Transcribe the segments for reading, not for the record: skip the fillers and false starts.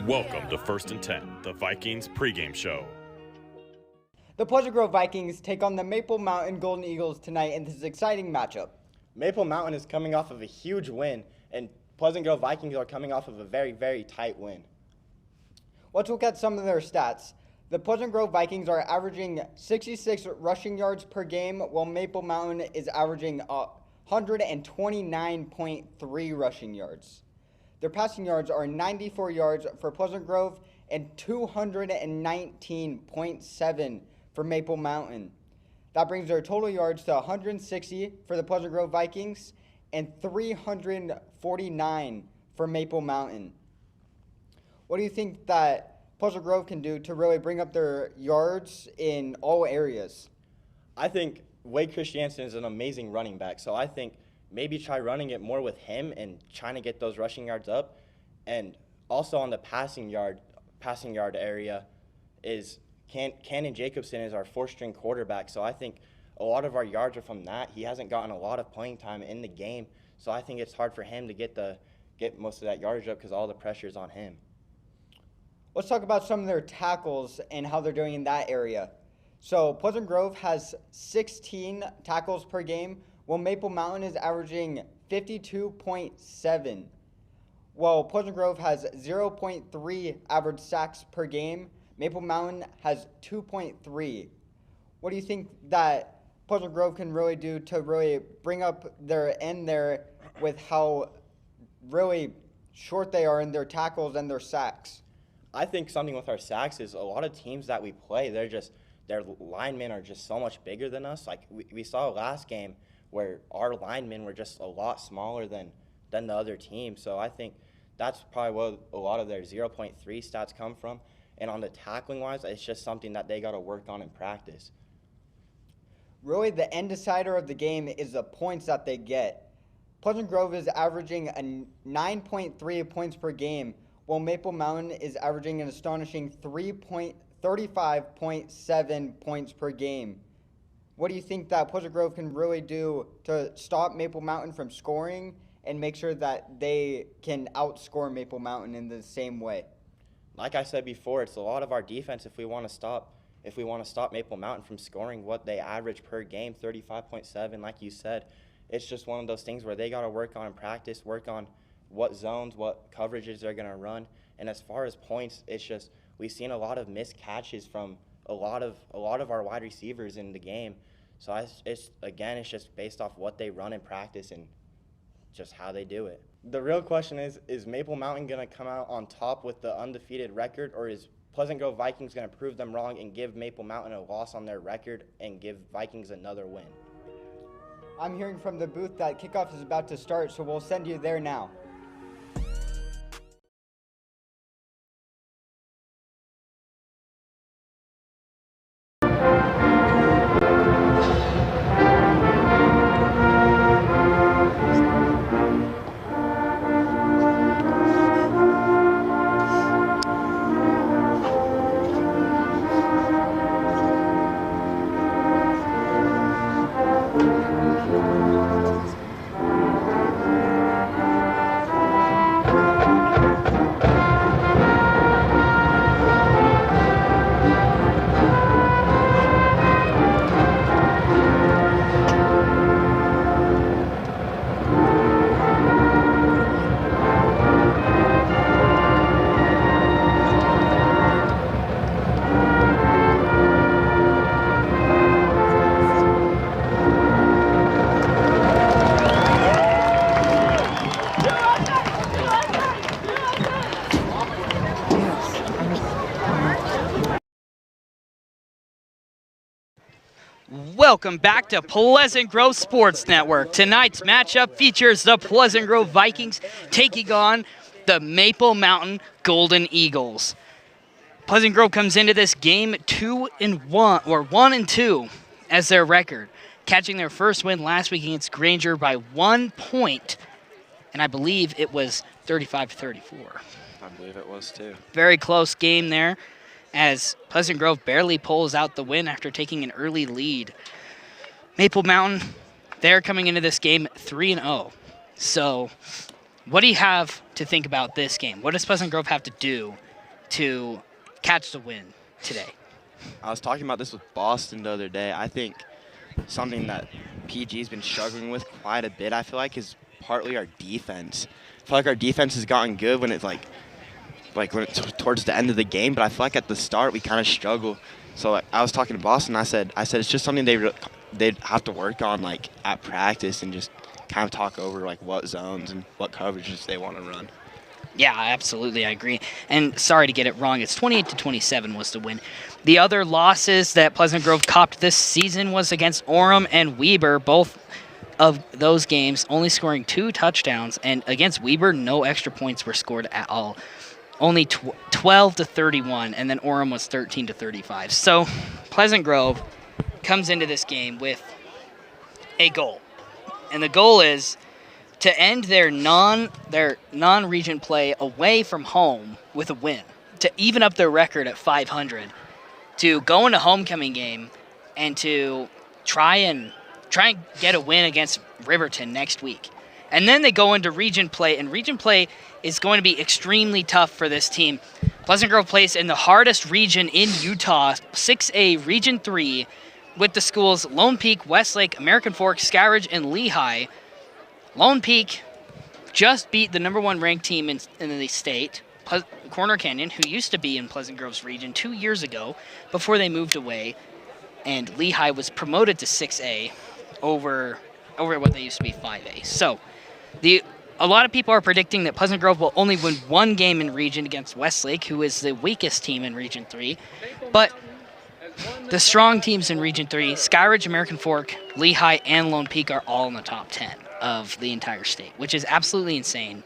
Welcome to First and 10, the Vikings pregame show. The Pleasant Grove Vikings take on the Maple Mountain Golden Eagles tonight in this exciting matchup. Maple Mountain is coming off of a huge win, and Pleasant Grove Vikings are coming off of a very, very tight win. Let's look at some of their stats. The Pleasant Grove Vikings are averaging 66 rushing yards per game, while Maple Mountain is averaging 129.3 rushing yards. Their passing yards are 94 yards for Pleasant Grove and 219.7 for Maple Mountain. That brings their total yards to 160 for the Pleasant Grove Vikings and 349 for Maple Mountain. What do you think that Pleasant Grove can do to really bring up their yards in all areas? I think Wade Christiansen is an amazing running back, so I think maybe try running it more with him and trying to get those rushing yards up. And also on the passing yard area is Cannon Jacobson is our fourth-string quarterback, so I think a lot of our yards are from that. He hasn't gotten a lot of playing time in the game, so I think it's hard for him to get most of that yardage up because all the pressure is on him. Let's talk about some of their tackles and how they're doing in that area. So Pleasant Grove has 16 tackles per game, while Maple Mountain is averaging 52.7. While Pleasant Grove has 0.3 average sacks per game, Maple Mountain has 2.3. What do you think that Pleasant Grove can really do to really bring up their end there with how really short they are in their tackles and their sacks? I think something with our sacks is a lot of teams that we play, their linemen are just so much bigger than us. Like we saw last game where our linemen were just a lot smaller than the other team. So I think that's probably where a lot of their 0.3 stats come from. And on the tackling-wise, it's just something that they got to work on in practice. Really, the end decider of the game is the points that they get. Pleasant Grove is averaging a 9.3 points per game, while Maple Mountain is averaging an astonishing 35.7 points per game. What do you think that Pleasant Grove can really do to stop Maple Mountain from scoring and make sure that they can outscore Maple Mountain in the same way? Like I said before, it's a lot of our defense if we want to stop Maple Mountain from scoring what they average per game, 35.7, like you said. It's just one of those things where they got to work on in practice, work on what zones, what coverages they're going to run. And as far as points, it's just we've seen a lot of missed catches from a lot of our wide receivers in the game. So it's just based off what they run in practice and just how they do it. The real question is Maple Mountain going to come out on top with the undefeated record, or is Pleasant Grove Vikings going to prove them wrong and give Maple Mountain a loss on their record and give Vikings another win? I'm hearing from the booth that kickoff is about to start, so we'll send you there now. Welcome back to Pleasant Grove Sports Network. Tonight's matchup features the Pleasant Grove Vikings taking on the Maple Mountain Golden Eagles. Pleasant Grove comes into this game 1-2 as their record, catching their first win last week against Granger by 1 point, and I believe it was 35-34. I believe it was too. Very close game there, as Pleasant Grove barely pulls out the win after taking an early lead. Maple Mountain, they're coming into this game 3-0. So what do you have to think about this game? What does Pleasant Grove have to do to catch the win today. I was talking about this with Boston the other day. I think something that PG's been struggling with quite a bit, I feel like, is partly our defense. I feel like our defense has gotten good when it's like when it's towards the end of the game, but I feel like at the start we kind of struggle. So I was talking to Boston. I said it's just something they'd have to work on like at practice and just kind of talk over like what zones and what coverages they want to run. Yeah, absolutely, I agree. And sorry to get it wrong, it's 28-27 was the win. The other losses that Pleasant Grove copped this season was against Orem and Weber, both of those games only scoring 2 touchdowns, and against Weber, no extra points were scored at all. Only 12-31, and then Orem was 13-35. So Pleasant Grove comes into this game with a goal, and the goal is to end their non-region play away from home with a win, to even up their record at 500, to go into homecoming game and to try and get a win against Riverton next week. And then they go into region play, and region play is going to be extremely tough for this team. Pleasant Grove plays in the hardest region in Utah, 6A Region 3, with the schools Lone Peak, Westlake, American Fork, Skyridge, and Lehigh. Lone Peak just beat the #1 ranked team in the state, Corner Canyon, who used to be in Pleasant Grove's region 2 years ago before they moved away, and Lehigh was promoted to 6A over what they used to be 5A. So a lot of people are predicting that Pleasant Grove will only win 1 game in region against Westlake, who is the weakest team in Region 3. But the strong teams in Region 3, Skyridge, American Fork, Lehigh, and Lone Peak are all in the top 10 of the entire state, which is absolutely insane.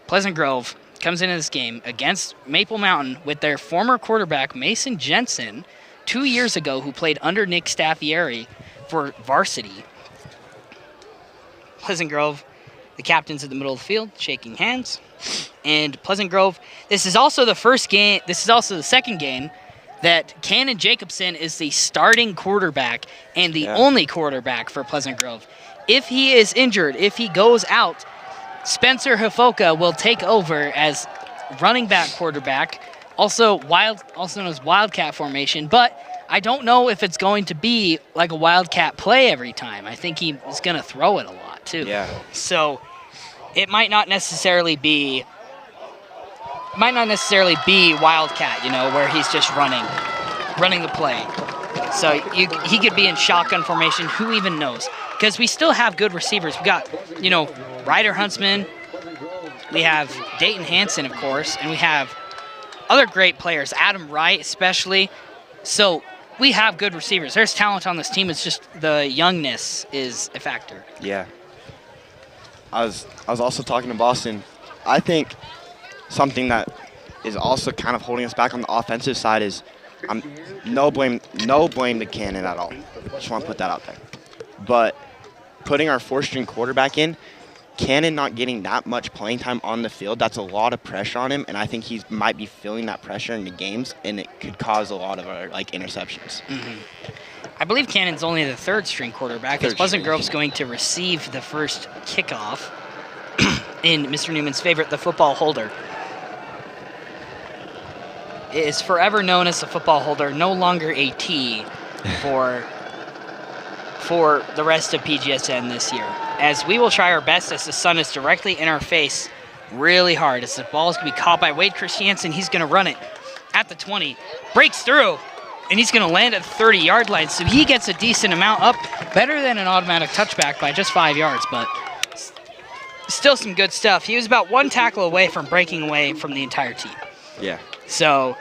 Pleasant Grove comes into this game against Maple Mountain with their former quarterback, Mason Jensen, 2 years ago, who played under Nick Staffieri for varsity. Pleasant Grove, the captains in the middle of the field, shaking hands. And Pleasant Grove, this is also the second game that Cannon Jacobson is the starting quarterback and the only quarterback for Pleasant Grove. If he is injured, if he goes out, Spencer Hafoka will take over as running back quarterback, also known as Wildcat formation, but I don't know if it's going to be like a Wildcat play every time. I think he's going to throw it a lot too. Yeah. So it might not necessarily be Wildcat, where he's just running the play. So he could be in shotgun formation. Who even knows? Because we still have good receivers. We got, Ryder Huntsman. We have Dayton Hansen, of course, and we have other great players, Adam Wright especially. So we have good receivers. There's talent on this team. It's just the youngness is a factor. Yeah. I was also talking to Boston. I think something that is also kind of holding us back on the offensive side is no blame to Cannon at all. Just want to put that out there. But putting our 4th-string quarterback in, Cannon not getting that much playing time on the field, that's a lot of pressure on him, and I think he might be feeling that pressure in the games, and it could cause a lot of our interceptions. Mm-hmm. I believe Cannon's only the 3rd-string quarterback, as Pleasant Grove's going to receive the first kickoff in Mr. Newman's favorite, the football holder. It is forever known as the football holder, no longer a T for the rest of PGSN this year, as we will try our best as the sun is directly in our face really hard, as the ball is going to be caught by Wade Christiansen. He's going to run it at the 20, breaks through, and he's going to land at the 30-yard line, so he gets a decent amount up, better than an automatic touchback by just 5 yards, but still some good stuff. He was about 1 tackle away from breaking away from the entire team. Yeah. So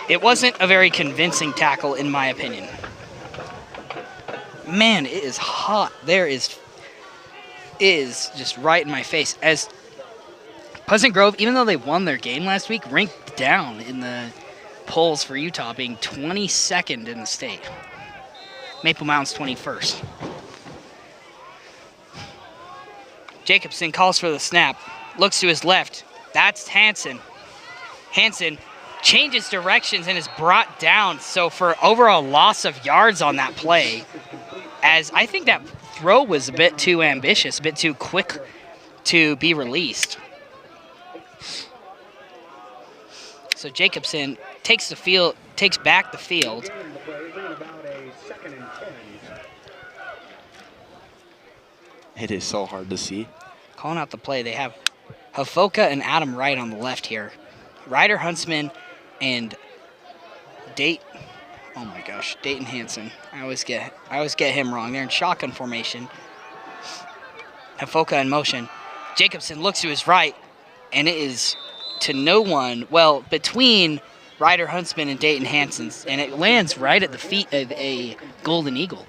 it wasn't a very convincing tackle, in my opinion. Man, it is hot. It is just right in my face. As Pleasant Grove, even though they won their game last week, ranked down in the polls for Utah, being 22nd in the state. Maple Mountain's 21st. Jacobson calls for the snap, looks to his left. That's Hansen. Hansen changes directions and is brought down. So for overall loss of yards on that play, as I think that throw was a bit too ambitious, a bit too quick to be released. So Jacobson takes back the field. It is so hard to see. Calling out the play, they have Hafoka and Adam Wright on the left here. Ryder Huntsman and Dayton Hansen. I always get him wrong. They're in shotgun formation. Hafoka in motion. Jacobson looks to his right, and it is to no one. Well, between Ryder Huntsman and Dayton Hansen, and it lands right at the feet of a Golden Eagle.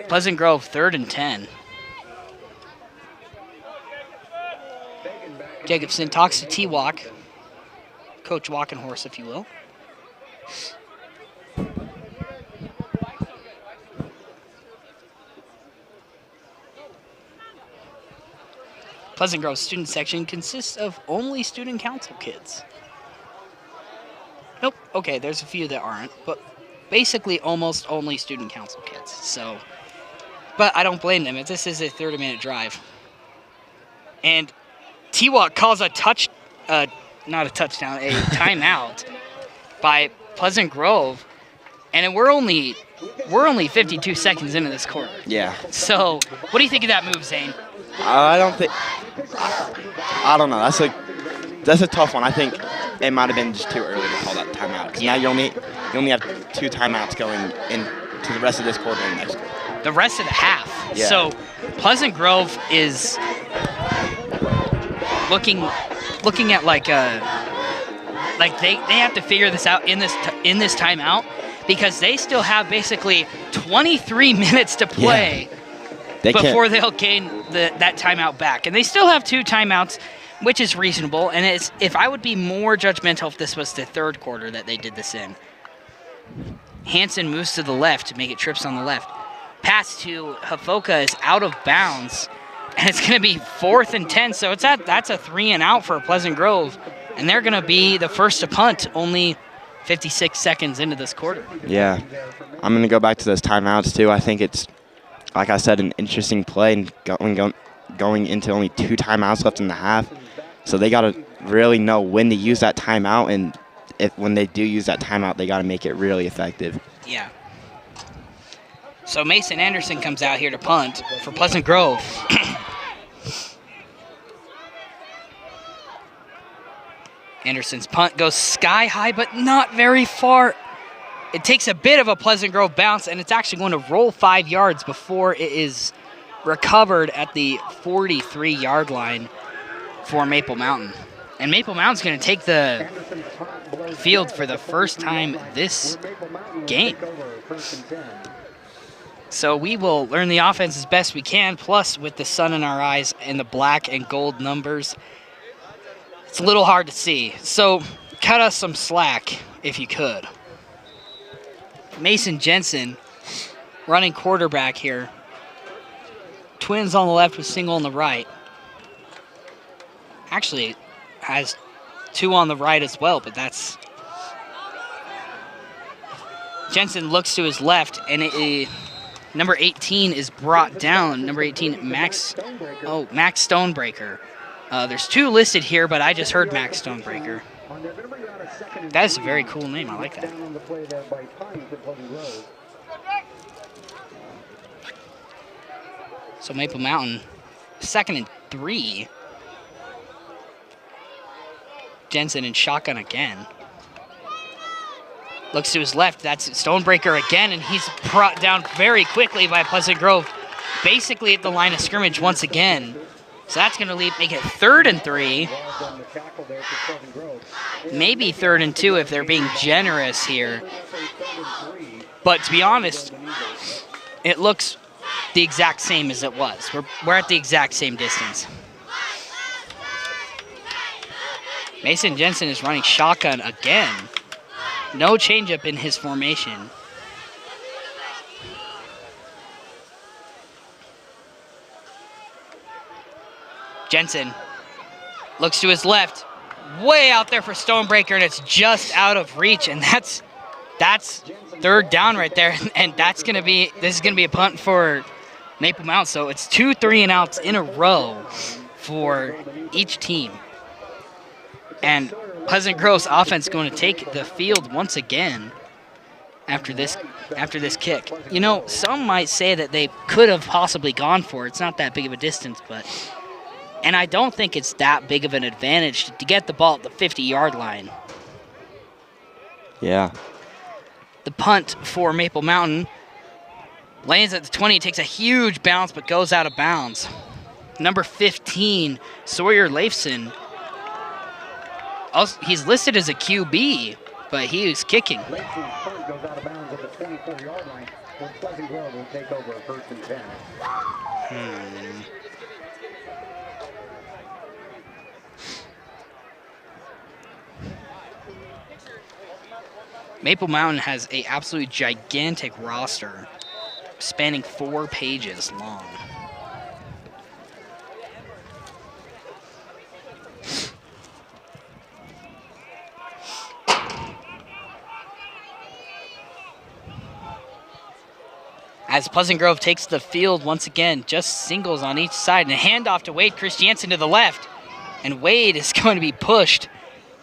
Pleasant Grove, 3rd and 10. Jacobson talks to T-Walk, Coach Walkenhorse, if you will. Pleasant Grove student section consists of only student council kids. Nope, okay, there's a few that aren't, but basically almost only student council kids. So, but I don't blame them if this is a 30-minute drive. And T-Walk calls a not a touchdown, a timeout by Pleasant Grove, and we're only 52 seconds into this quarter. Yeah. So, what do you think of that move, Zane? I don't know. That's a tough one. I think it might have been just too early to call that timeout. Because now you only have 2 timeouts going into the rest of this quarter and next quarter. The rest of the half. Yeah. So Pleasant Grove is looking at like they have to figure this out in this timeout, because they still have basically 23 minutes to play. Yeah. Before they'll gain that timeout back. And they still have 2 timeouts, which is reasonable. And if I would be more judgmental if this was the 3rd quarter that they did this in. Hansen moves to the left to make it trips on the left. Pass to Hafoka is out of bounds. And it's going to be 4th and 10. So that's a 3 and out for Pleasant Grove. And they're going to be the first to punt only 56 seconds into this quarter. Yeah. I'm going to go back to those timeouts, too. I think it's, like I said, an interesting play and going into only 2 timeouts left in the half. So they got to really know when to use that timeout, and when they do use that timeout, they got to make it really effective. Yeah. So Mason Anderson comes out here to punt for Pleasant Grove. Anderson's punt goes sky high, but not very far. It takes a bit of a Pleasant Grove bounce, and it's actually going to roll 5 yards before it is recovered at the 43-yard line for Maple Mountain. And Maple Mountain's going to take the field for the first time this game. So we will learn the offense as best we can, plus with the sun in our eyes and the black and gold numbers, it's a little hard to see. So cut us some slack if you could. Mason Jensen running quarterback here. Twins on the left with single on the right. Actually has 2 on the right as well, but that's... Jensen looks to his left, and number 18 is brought down. Number 18, Max Stonebreaker. There's 2 listed here, but I just heard Max Stonebreaker. That is a very cool name. I like that. So Maple Mountain, 2nd and 3. Jensen in shotgun again. Looks to his left. That's Stonebreaker again, and he's brought down very quickly by Pleasant Grove, basically at the line of scrimmage once again. So that's going to make it 3rd and 3. Maybe 3rd and 2 if they're being generous here. But to be honest, it looks the exact same as it was. We're at the exact same distance. Mason Jensen is running shotgun again. No changeup in his formation. Jensen looks to his left, way out there for Stonebreaker, and it's just out of reach, and that's 3rd down right there, and this is gonna be a punt for Maple Mountain. So it's 2 3-and-outs in a row for each team. And Pleasant Grove's offense going to take the field once again after this kick. You know, some might say that they could have possibly gone for it. It's not that big of a distance, and I don't think it's that big of an advantage to get the ball at the 50-yard line. Yeah. The punt for Maple Mountain lands at the 20, takes a huge bounce but goes out of bounds. Number 15, Sawyer Leifson. He's listed as a QB, but he is kicking. Leifson's punt goes out of bounds at the 24-yard line, where Pleasant Grove will take over 1st and 10. Maple Mountain has an absolutely gigantic roster spanning 4 pages long. As Pleasant Grove takes the field once again, just singles on each side, and a handoff to Wade Christiansen to the left. And Wade is going to be pushed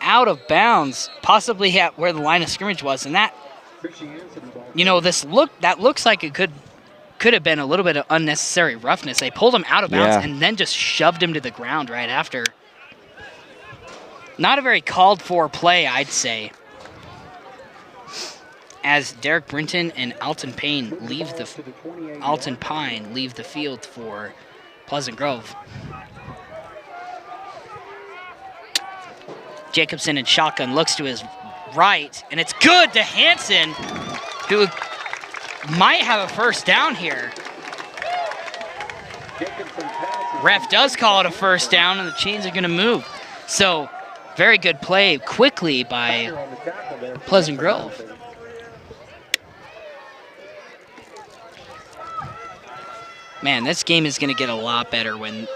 out of bounds, possibly at where the line of scrimmage was. And that, you know, that looks like it could have been a little bit of unnecessary roughness. They pulled him out of bounds and then just shoved him to the ground right after. Not a very called for play, I'd say. As Derek Brinton and Alton Pine leave the field for Pleasant Grove. Jacobson in shotgun looks to his right, and it's good to Hansen, who might have a first down here. Ref does call it a first down, and the chains are going to move. So, very good play quickly by Pleasant Grove. Man, this game is going to get a lot better when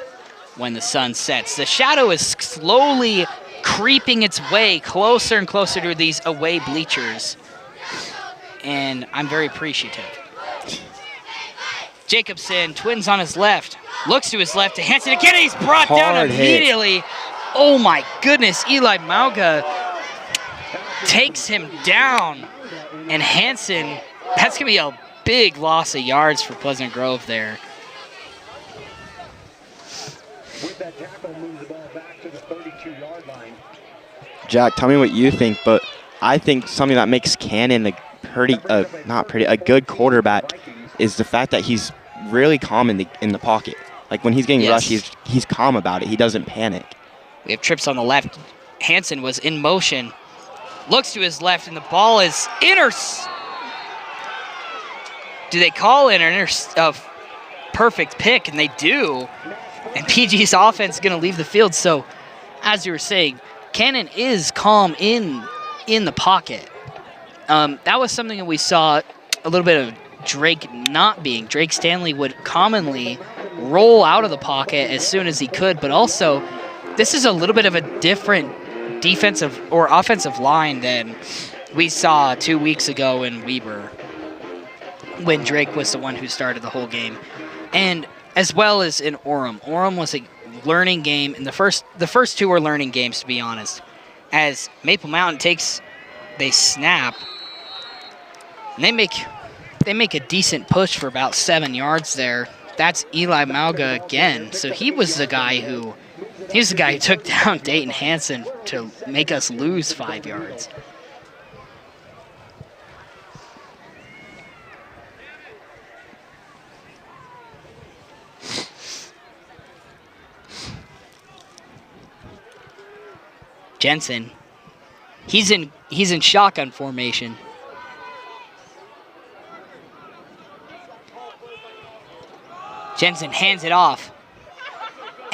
the sun sets. The shadow is slowly creeping its way closer and closer to these away bleachers, and I'm very appreciative. Jacobson, twins on his left, looks to his left to Hansen again, and he's brought down immediately. Oh my goodness, Eli Mauga takes him down, and Hansen, that's going to be a big loss of yards for Pleasant Grove there. With that tackle, moves the ball back to the 32-yard line. Jack, tell me what you think, but I think something that makes Cannon a good quarterback is the fact that he's really calm in the pocket. Like when he's getting rushed, he's calm about it. He doesn't panic. We have trips on the left. Hansen was in motion, looks to his left, and the ball is do they call it a perfect pick? And they do. And PG's offense is going to leave the field. So, as you were saying, Cannon is calm in the pocket. That was something that we saw a little bit of Drake not being. Drake Stanley would commonly roll out of the pocket as soon as he could, but also this is a little bit of a different defensive or offensive line than we saw 2 weeks ago in Weber, when Drake was the one who started the whole game. And as well as in Orem. Orem was a learning game, and the first two were learning games, to be honest. As Maple Mountain they snap, and they make a decent push for about 7 yards there. That's Eli Mauga again. So he was the guy who took down Dayton Hansen to make us lose 5 yards. Jensen, he's in shotgun formation. Jensen hands it off,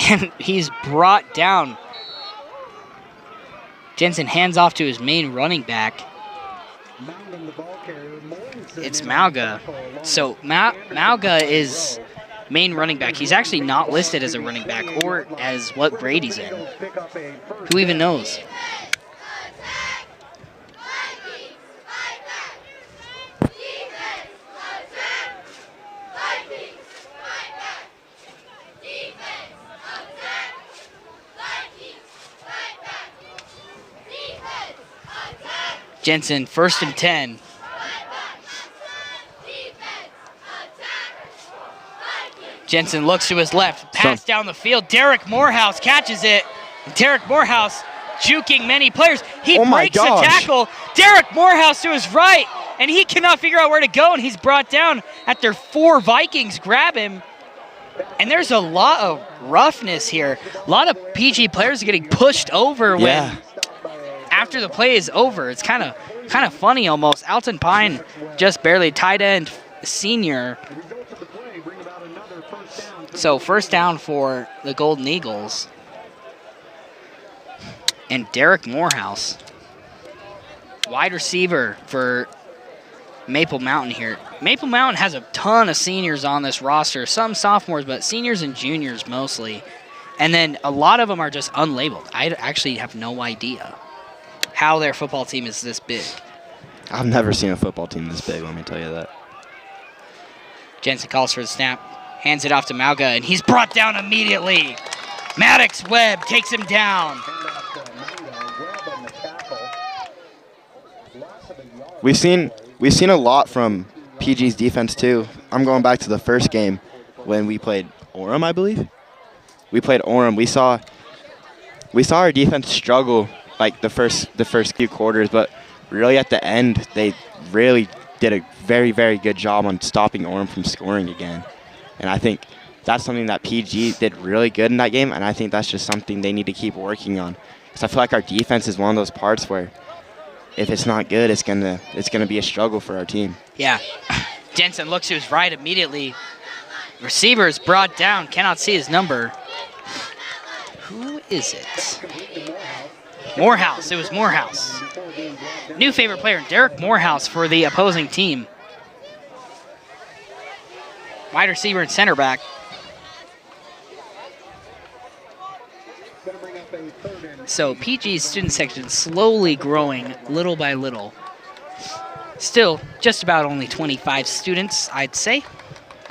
and he's brought down. Jensen hands off to his main running back. It's Mauga. So Mauga is main running back. He's actually not listed as a running back or as what grade he's in. Who even knows? Jensen, 1st and 10. Jensen looks to his left, pass down the field. Derek Morehouse catches it. Derek Morehouse juking many players. He breaks a tackle. Derek Morehouse to his right, and he cannot figure out where to go, and he's brought down after 4 Vikings grab him. And there's a lot of roughness here. A lot of PG players are getting pushed over when after the play is over. It's kind of funny almost. Alton Pine just barely tight end senior. So 1st down for the Golden Eagles. And Derek Morehouse, wide receiver for Maple Mountain here. Maple Mountain has a ton of seniors on this roster, some sophomores, but seniors and juniors mostly. And then a lot of them are just unlabeled. I actually have no idea how their football team is this big. I've never seen a football team this big, let me tell you that. Jensen calls for the snap, hands it off to Mauga, and he's brought down immediately. Maddox Webb takes him down. We've seen a lot from PG's defense too. I'm going back to the first game when we played Orem, I believe. We played Orem. We saw our defense struggle like the first few quarters, but really at the end they really did a very, very good job on stopping Orem from scoring again. And I think that's something that PG did really good in that game, and I think that's just something they need to keep working on. Because I feel like our defense is one of those parts where if it's not good, it's gonna be a struggle for our team. Yeah. Jensen looks to his right immediately. Receiver is brought down, cannot see his number. Who is it? Morehouse. It was Morehouse. New favorite player, Derek Morehouse for the opposing team. Wide receiver and center back. So PG's student section slowly growing little by little. Still just about only 25 students, I'd say,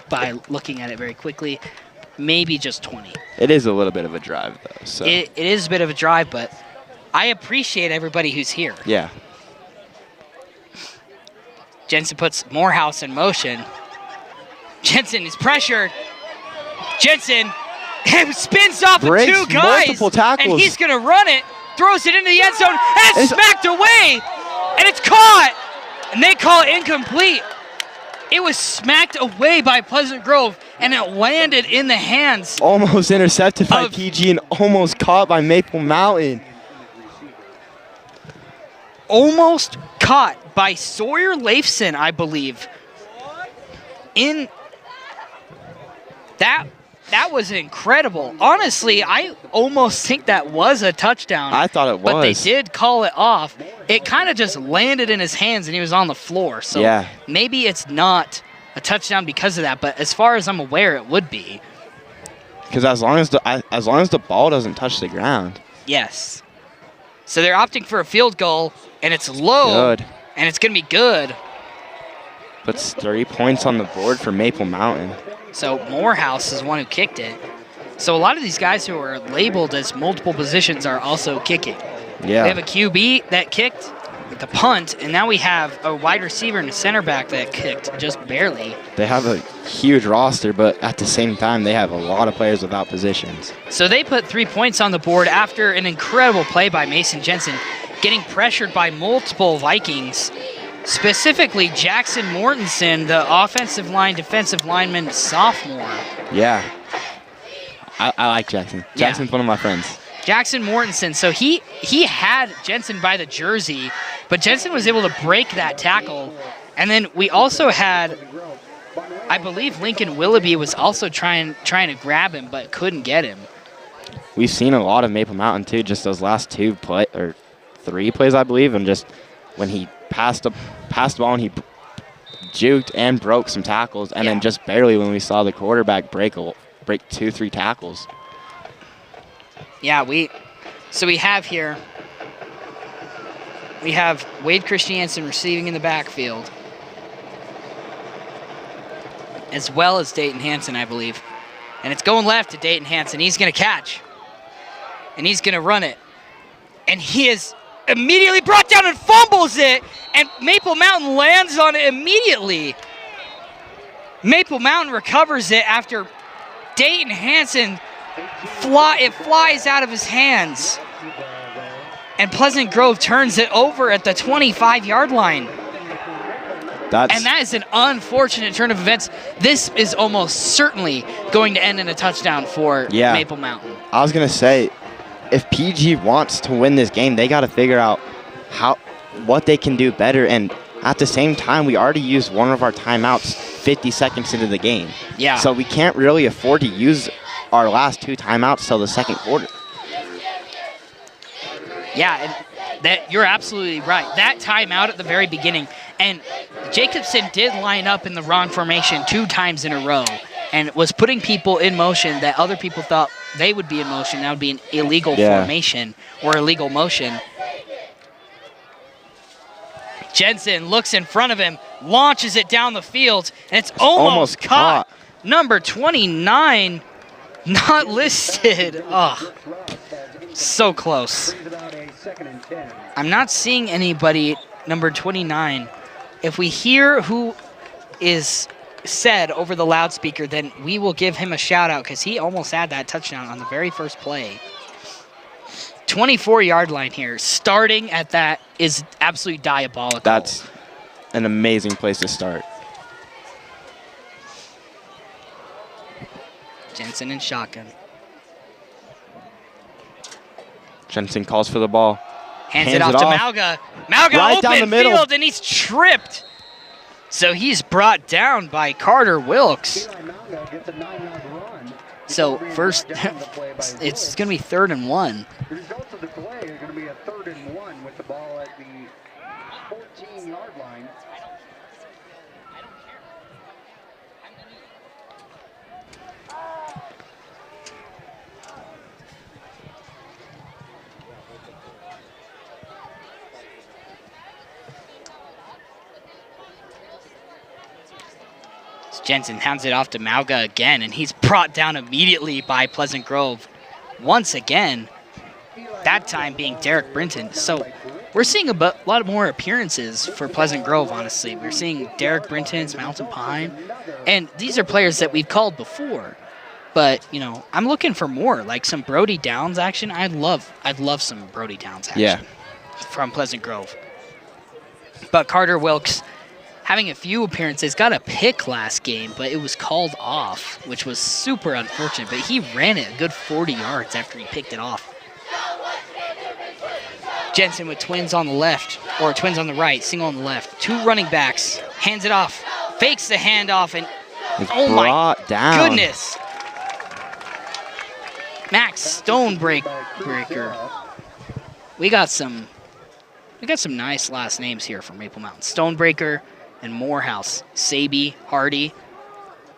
by looking at it very quickly. Maybe just 20. It is a little bit of a drive, though. So. It is a bit of a drive, but I appreciate everybody who's here. Yeah. Jensen puts Morehouse in motion. Jensen is pressured. Jensen spins off of 2 guys, multiple tackles. And he's going to run it, throws it into the end zone, and it's smacked away, and it's caught, and they call it incomplete. It was smacked away by Pleasant Grove, and it landed in the hands. Almost intercepted by PG and almost caught by Maple Mountain. Almost caught by Sawyer Leifson, I believe. That was incredible. Honestly, I almost think that was a touchdown. I thought it was. But they did call it off. It kind of just landed in his hands, and he was on the floor. So maybe it's not a touchdown because of that, but as far as I'm aware, it would be. Because as long as the ball doesn't touch the ground. Yes. So they're opting for a field goal, and it's low, and it's going to be good. Puts 3 points on the board for Maple Mountain. So Morehouse is the one who kicked it. So a lot of these guys who are labeled as multiple positions are also kicking. Yeah. We have a QB that kicked with the punt, and now we have a wide receiver and a center back that kicked just barely. They have a huge roster, but at the same time, they have a lot of players without positions. So they put 3 points on the board after an incredible play by Mason Jensen, getting pressured by multiple Vikings. Specifically, Jackson Mortensen, the offensive line, defensive lineman, sophomore. Yeah. I like Jackson. Jackson's one of my friends. Jackson Mortensen. So he had Jensen by the jersey, but Jensen was able to break that tackle. And then we also had, I believe Lincoln Willoughby was also trying to grab him, but couldn't get him. We've seen a lot of Maple Mountain, too, just those last 3 plays, I believe, and just when he passed the ball and he juked and broke some tackles, and then just barely when we saw the quarterback break 2-3 tackles. Yeah, we have here, we have Wade Christiansen receiving in the backfield, as well as Dayton Hansen, I believe. And it's going left to Dayton Hansen. He's going to catch, and he's going to run it. And he is immediately brought down and fumbles it, and Maple Mountain lands on it immediately. Maple Mountain recovers it after Dayton Hanson flies out of his hands. And Pleasant Grove turns it over at the 25-yard line. And that is an unfortunate turn of events. This is almost certainly going to end in a touchdown for Maple Mountain. I was going to say, if PG wants to win this game, they got to figure out what they can do better. And at the same time, we already used one of our timeouts 50 seconds into the game. Yeah. So we can't really afford to use our last 2 timeouts till the second quarter. Yeah, and you're absolutely right. That timeout at the very beginning, and Jacobson did line up in the wrong formation 2 times in a row and was putting people in motion that other people thought they would be in motion. That would be an illegal formation or illegal motion. Jensen looks in front of him, launches it down the field, and it's almost caught. Number 29, not listed. Oh, so close. I'm not seeing anybody, number 29. If we hear who is said over the loudspeaker, then we will give him a shout out because he almost had that touchdown on the very first play. 24-yard line here. Starting at that is absolutely diabolical. That's an amazing place to start. Jensen in shotgun. Jensen calls for the ball. Hands it off to Malga. Malga right down the open middle. field, and he's tripped. So he's brought down by Carter Wilkes. So first, it's going to be 3rd and 1. The results of the play are going to be a 3rd and 1 with the ball at the 14-yard line. Jensen hands it off to Malga again, and he's brought down immediately by Pleasant Grove once again, that time being Derek Brinton. So we're seeing a lot more appearances for Pleasant Grove, honestly. We're seeing Derek Brinton's Mountain Pine, and these are players that we've called before. But, you know, I'm looking for more, like some Brody Downs action. I'd love some Brody Downs action from Pleasant Grove. But Carter Wilkes, having a few appearances, got a pick last game, but it was called off, which was super unfortunate. But he ran it a good 40 yards after he picked it off. Jensen with twins on the left, or twins on the right, single on the left. 2 running backs, hands it off, fakes the handoff, and oh my goodness. Max Stonebreaker. We got some nice last names here from Maple Mountain. Stonebreaker and Morehouse, Saby, Hardy,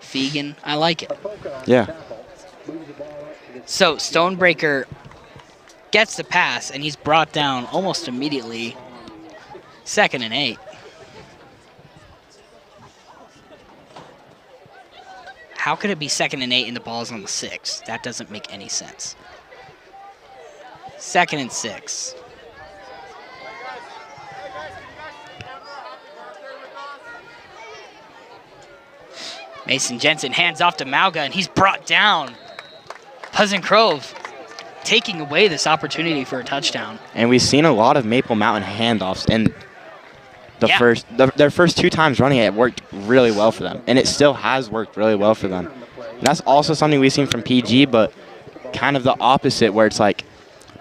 Fegan. I like it. Yeah. So Stonebreaker gets the pass, and he's brought down almost immediately. 2nd and 8. How could it be 2nd and 8 and the ball's on the 6? That doesn't make any sense. 2nd and 6. Mason Jensen hands off to Malga, and he's brought down. Pleasant Grove taking away this opportunity for a touchdown. And we've seen a lot of Maple Mountain handoffs, and their first 2 times running it worked really well for them, and it still has worked really well for them. And that's also something we've seen from PG, but kind of the opposite, where it's like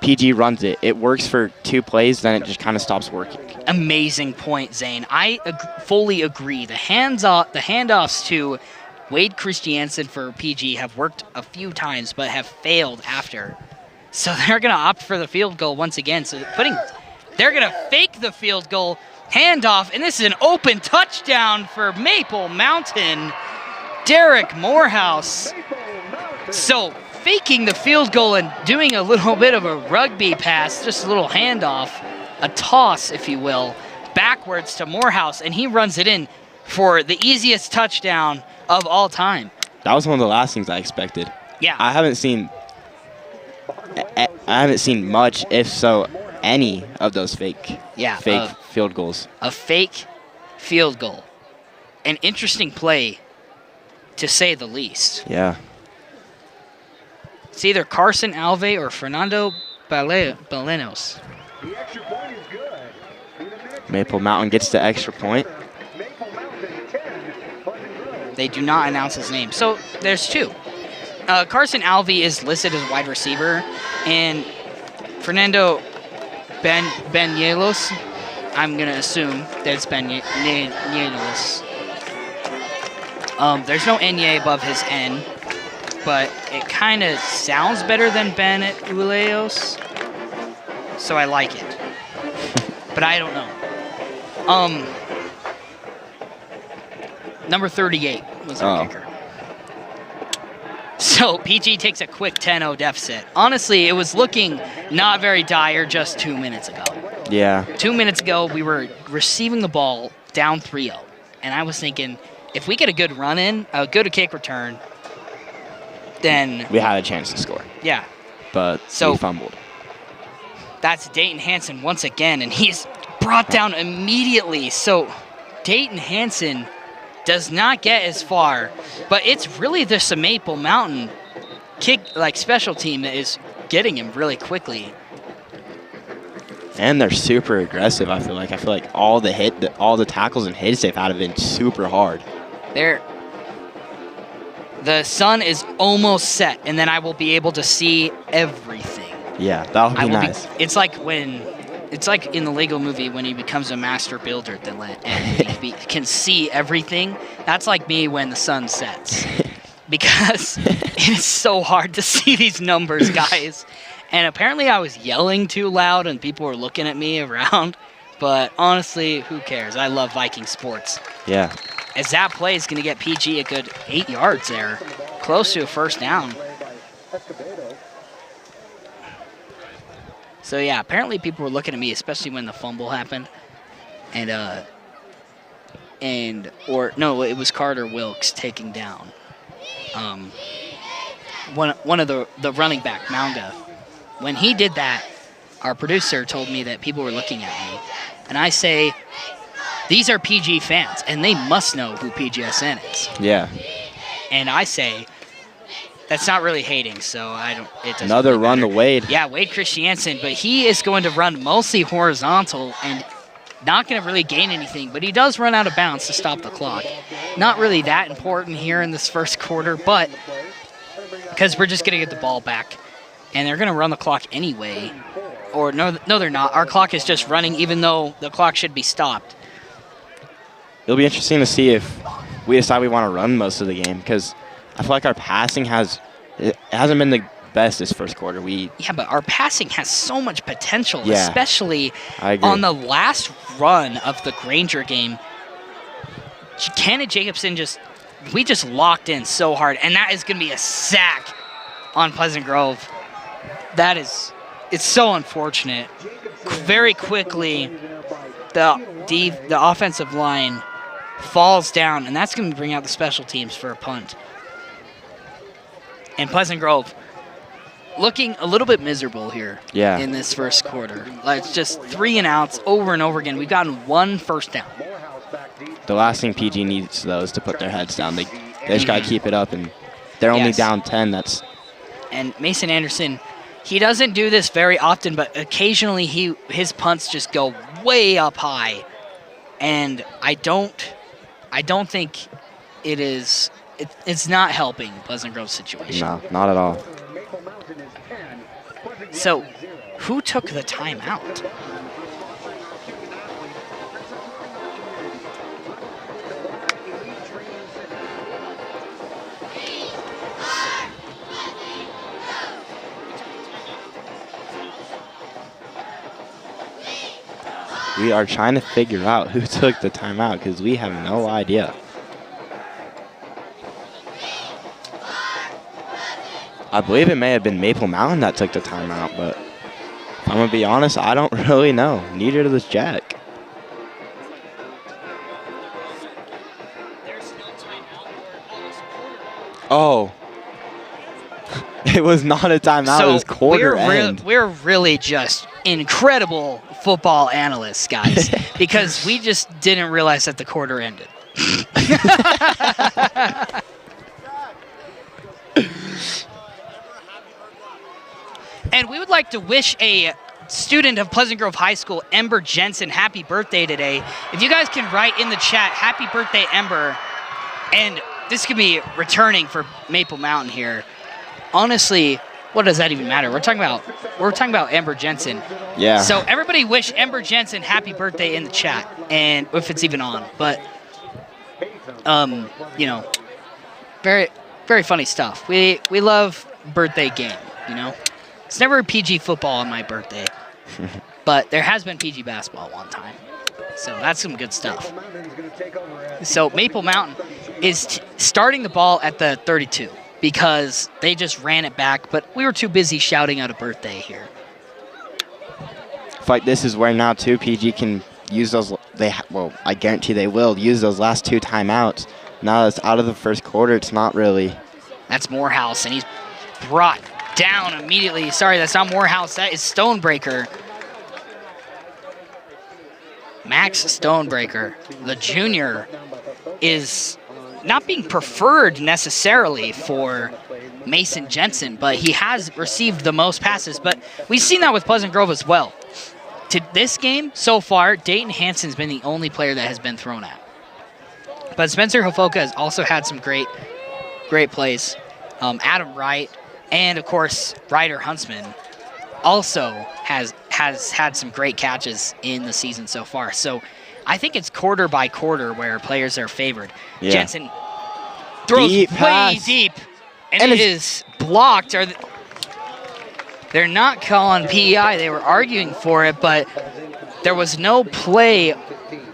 PG runs it. It works for 2 plays, then it just kind of stops working. Amazing point, Zane. I fully agree. The handoffs to Wade Christiansen for PG have worked a few times, but have failed after. So they're going to opt for the field goal once again. So they're going to fake the field goal, handoff, and this is an open touchdown for Maple Mountain. Derek Morehouse. So faking the field goal and doing a little bit of a rugby pass, just a little handoff, a toss, if you will, backwards to Morehouse, and he runs it in for the easiest touchdown of all time. That was one of the last things I expected. Yeah. I haven't seen much, if so, any of those fake field goals. A fake field goal. An interesting play, to say the least. Yeah. It's either Carson Alve or Fernando Balenos. The extra point is good. Maple Mountain gets the extra point. Maple Mountain 10, Pleasant Grove. They do not announce his name. So there's two. Carson Alve is listed as wide receiver, and Fernando Banielos, I'm going to assume that it's Banielos. There's no Nye above his N, but it kind of sounds better than Banielos, so I like it. But I don't know. Number 38 was our kicker. So PG takes a quick 10-0 deficit. Honestly, it was looking not very dire just 2 minutes ago. Yeah. 2 minutes ago, we were receiving the ball down 3-0. And I was thinking, if we get a good run in, a good kick return, then... we had a chance to score. Yeah. But we fumbled. That's Dayton Hanson once again, and he's brought down immediately. So Dayton Hanson does not get as far, but it's really just a Maple Mountain special team that is getting him really quickly. And they're super aggressive. I feel like all the tackles and hits they've had have been super hard. The sun is almost set, and then I will be able to see everything. Yeah, that would be nice. It's like in the Lego movie when he becomes a master builder and he can see everything. That's like me when the sun sets. Because it is so hard to see these numbers, guys. And apparently I was yelling too loud and people were looking at me around. But honestly, who cares? I love Viking sports. Yeah. As that play is going to get PG a good 8 yards there. Close to a first down. So yeah, apparently people were looking at me, especially when the fumble happened, it was Carter Wilkes taking down one of the running back, Mounga. When he did that, our producer told me that people were looking at me, and I say, these are PG fans, and they must know who PGSN is. Yeah. And I say, that's not really hating, so it doesn't another really run matter. to Wade. Yeah, Wade Christiansen, but he is going to run mostly horizontal and not going to really gain anything, but he does run out of bounds to stop the clock. Not really that important here in this first quarter, but because we're just going to get the ball back, and they're going to run the clock anyway. Or no, they're not. Our clock is just running, even though the clock should be stopped. It'll be interesting to see if we decide we want to run most of the game, because I feel like our passing hasn't been the best this first quarter. Yeah, but our passing has so much potential, yeah, especially on the last run of the Granger game. Cannon Jacobson we just locked in so hard, and that is going to be a sack on Pleasant Grove. It's so unfortunate. Very quickly, the offensive line falls down, and that's going to bring out the special teams for a punt. And Pleasant Grove looking a little bit miserable here in this first quarter. It's just 3 and outs over and over again. We've gotten 1 first down. The last thing PG needs, though, is to put their heads down. They just got to keep it up, and they're only down 10. And Mason Anderson, he doesn't do this very often, but occasionally his punts just go way up high. And I don't think it is. It's not helping Pleasant Grove's situation. No, not at all. So, who took the timeout? We are trying to figure out who took the timeout because we have no idea. I believe it may have been Maple Mountain that took the timeout, but I'm going to be honest, I don't really know. Neither does Jack. Oh. It was not a timeout, it was quarter end. We're really just incredible football analysts, guys, because we just didn't realize that the quarter ended. And we would like to wish a student of Pleasant Grove High School, Ember Jensen, happy birthday today. If you guys can write in the chat, happy birthday, Ember. And this could be returning for Maple Mountain here. Honestly, what does that even matter? We're talking about Ember Jensen. Yeah. So everybody wish Ember Jensen happy birthday in the chat, and if it's even on. But you know, very, very funny stuff. We love birthday game, you know. It's never PG football on my birthday, but there has been PG basketball one time. So that's some good stuff. So Maple Mountain is starting the ball at the 32 because they just ran it back, but we were too busy shouting out a birthday here. Like this is where now too PG can use those. Well, I guarantee they will use those last 2 timeouts. Now that it's out of the first quarter, it's not really. That's Morehouse, and he's brought down immediately. Sorry, that's not Morehouse. That is Stonebreaker. Max Stonebreaker, the junior, is not being preferred necessarily for Mason Jensen, but he has received the most passes. But we've seen that with Pleasant Grove as well. To this game so far, Dayton Hansen's been the only player that has been thrown at. But Spencer Hofoka has also had some great plays. Adam Wright and, of course, Ryder Huntsman also has had some great catches in the season so far. So I think it's quarter by quarter where players are favored. Yeah. Jensen throws way deep, and it is blocked. They're not calling PEI. They were arguing for it, but there was no play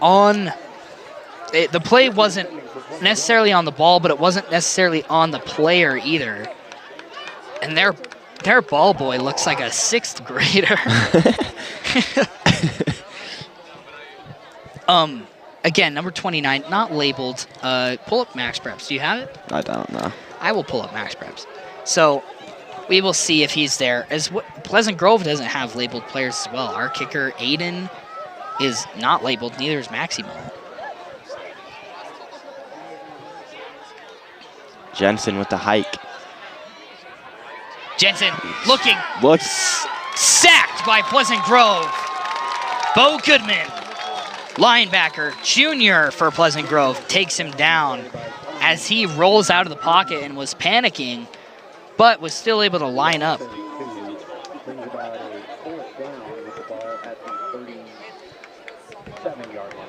on it. The play wasn't necessarily on the ball, but it wasn't necessarily on the player either. And their ball boy looks like a 6th grader. Again, number 29, not labeled. Pull up Max Preps. Do you have it? I don't know. I will pull up Max Preps. So we will see if he's there. Pleasant Grove doesn't have labeled players as well. Our kicker, Aiden, is not labeled. Neither is Maximo. Jensen with the hike. Jensen looking. Looks sacked by Pleasant Grove. Bo Goodman, linebacker, junior for Pleasant Grove, takes him down as he rolls out of the pocket and was panicking, but was still able to line up. Brings about a 4th down with the ball at the 37-yard line.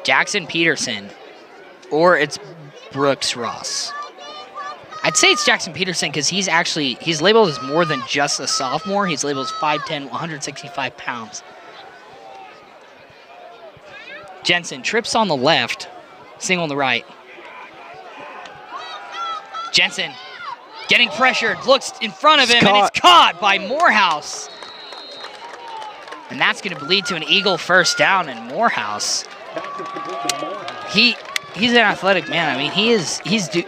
Jackson Peterson, or it's Brooks Ross. I'd say it's Jackson Peterson because he's labeled as more than just a sophomore. He's labeled as 5'10", 165 pounds. Jensen trips on the left, single on the right. Jensen getting pressured, looks in front of him, and it's caught by Morehouse. And that's going to lead to an Eagle first down, and Morehouse. He's an athletic man. I mean, he's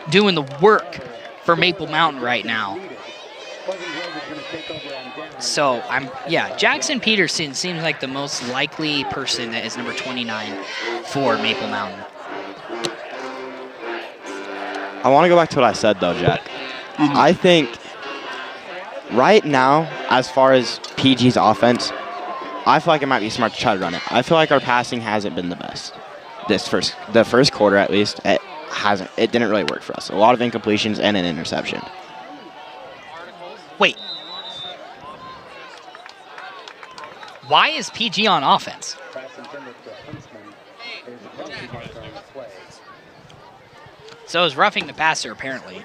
doing the work for Maple Mountain right now. So Jackson Peterson seems like the most likely person that is number 29 for Maple Mountain. I want to go back to what I said though, Jack. Mm-hmm. I think right now, as far as PG's offense, I feel like it might be smart to try to run it. I feel like our passing hasn't been the best. The first quarter at least, it didn't really work for us. A lot of incompletions and an interception. Wait. Why is PG on offense? So is roughing the passer, apparently.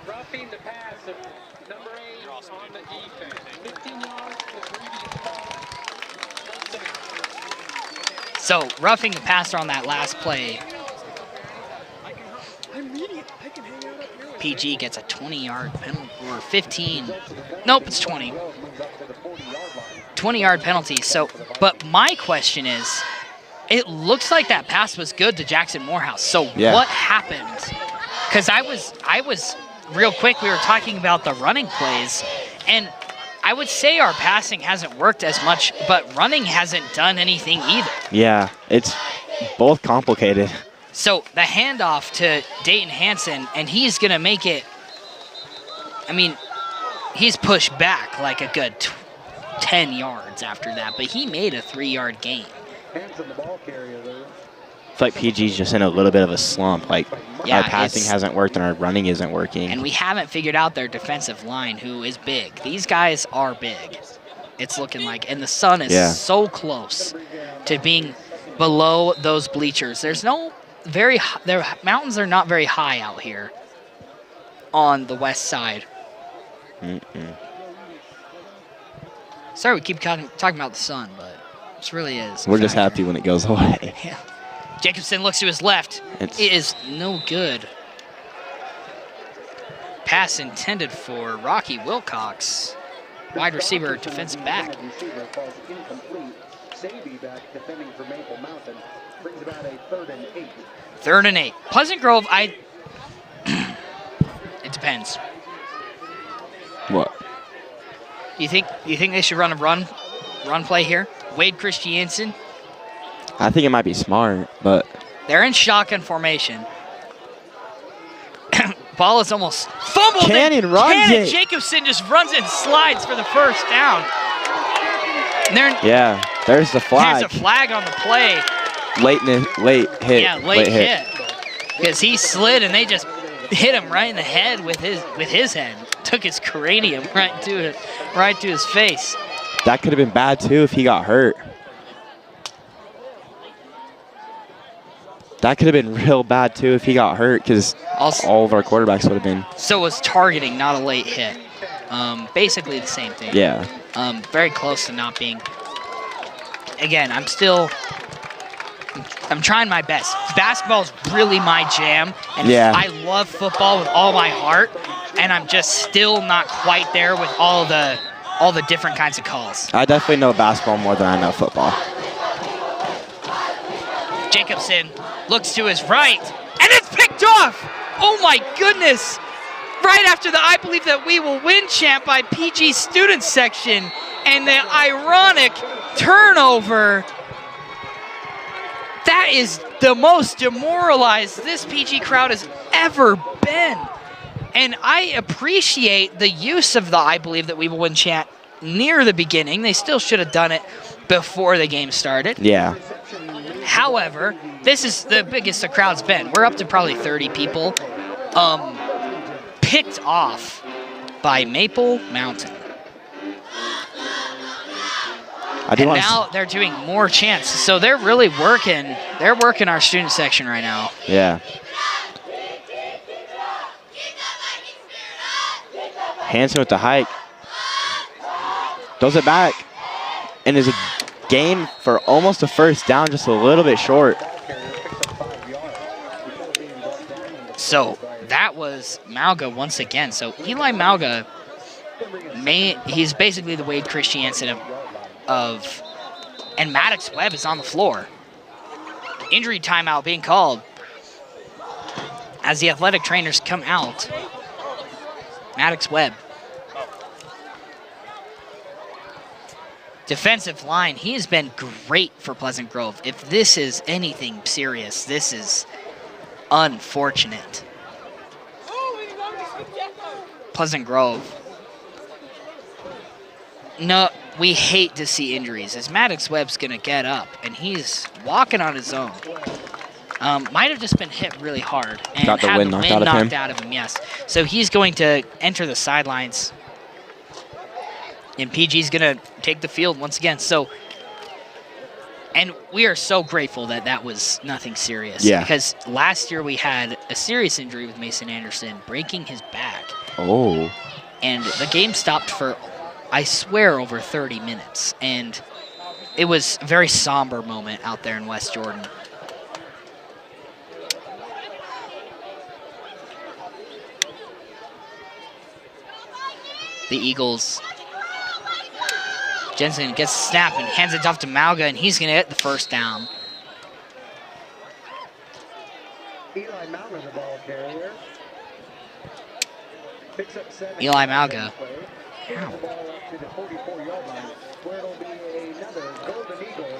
Roughing the pass of number 8 on the defense. 15 yards to So roughing the passer on that last play. PG gets a 20-yard penalty, or 15. Nope, it's 20. 20-yard penalty. So, but my question is, it looks like that pass was good to Jackson Morehouse. So what happened because I was real quick. We were talking about the running plays, and I would say our passing hasn't worked as much, but running hasn't done anything either. Yeah, it's both complicated. So the handoff to Dayton Hansen, and he's going to make it, I mean, he's pushed back like a good 10 yards after that, but he made a 3-yard gain. Hands on the ball carrier there. It's like PG's just in a little bit of a slump. Like, Yeah, our passing hasn't worked and our running isn't working. And we haven't figured out their defensive line, who is big. These guys are big, it's looking like. And the sun is so close to being below those bleachers. There's no their mountains are not very high out here on the west side. Sorry we keep talking about the sun, but this really is. We're just happy when it goes away. Yeah. Jacobson looks to his left. It is no good. Pass intended for Rocky Wilcox, wide receiver, defensive back. Receiver falls incomplete. Savy back defending for Maple Mountain. Brings about a 3rd and 8. 3rd and 8. Pleasant Grove, it depends. What? You think they should run a run play here? Wade Christiansen. I think it might be smart, but They're in shotgun formation. Ball is almost fumbled. Cannon runs it. Jacobson just runs and slides for the first down. And there's the flag. There's a flag on the play. Late hit. Yeah, late hit. Because he slid and they just hit him right in the head with his head. Took his cranium right to his face. That could have been bad too if he got hurt. That could have been real bad too if he got hurt, because all of our quarterbacks would have been. So it was targeting, not a late hit. Basically the same thing. Yeah. Very close to not being. Again, I'm trying my best. Basketball's really my jam, and I love football with all my heart, and I'm just still not quite there with all the different kinds of calls. I definitely know basketball more than I know football. Jacobson looks to his right, and it's picked off! Oh my goodness! Right after the I Believe That We Will Win chant by PG student section, and the ironic turnover. That is the most demoralized this PG crowd has ever been. And I appreciate the use of the I Believe That We Will Win chant near the beginning. They still should have done it before the game started. Yeah. However, this is the biggest the crowd's been. We're up to probably 30 people. Picked off by Maple Mountain. And now they're doing more chants. So they're really working. They're working our student section right now. Yeah. Hansen with the hike. Throws it back. And is a gain for almost a first down, just a little bit short. So that was Malga once again. So Eli Malga, he's basically the Wade Christiansen of, and Maddox Webb is on the floor. Injury timeout being called as the athletic trainers come out. Maddox Webb. Defensive line, he has been great for Pleasant Grove. If this is anything serious, this is unfortunate. Pleasant Grove. No, we hate to see injuries, as Maddox Webb's going to get up, and he's walking on his own. Might have just been hit really hard and got the had wind the knocked wind out of knocked out of him, yes. So he's going to enter the sidelines. And PG's going to take the field once again. So, and we are so grateful that that was nothing serious. Yeah. Because last year we had a serious injury with Mason Anderson breaking his back. Oh. And the game stopped for, I swear, over 30 minutes. And it was a very somber moment out there in West Jordan. The Eagles. Jensen gets the snap and hands it off to Malga, and he's going to get the first down. Eli Malga, the ball carrier. Eli Malga.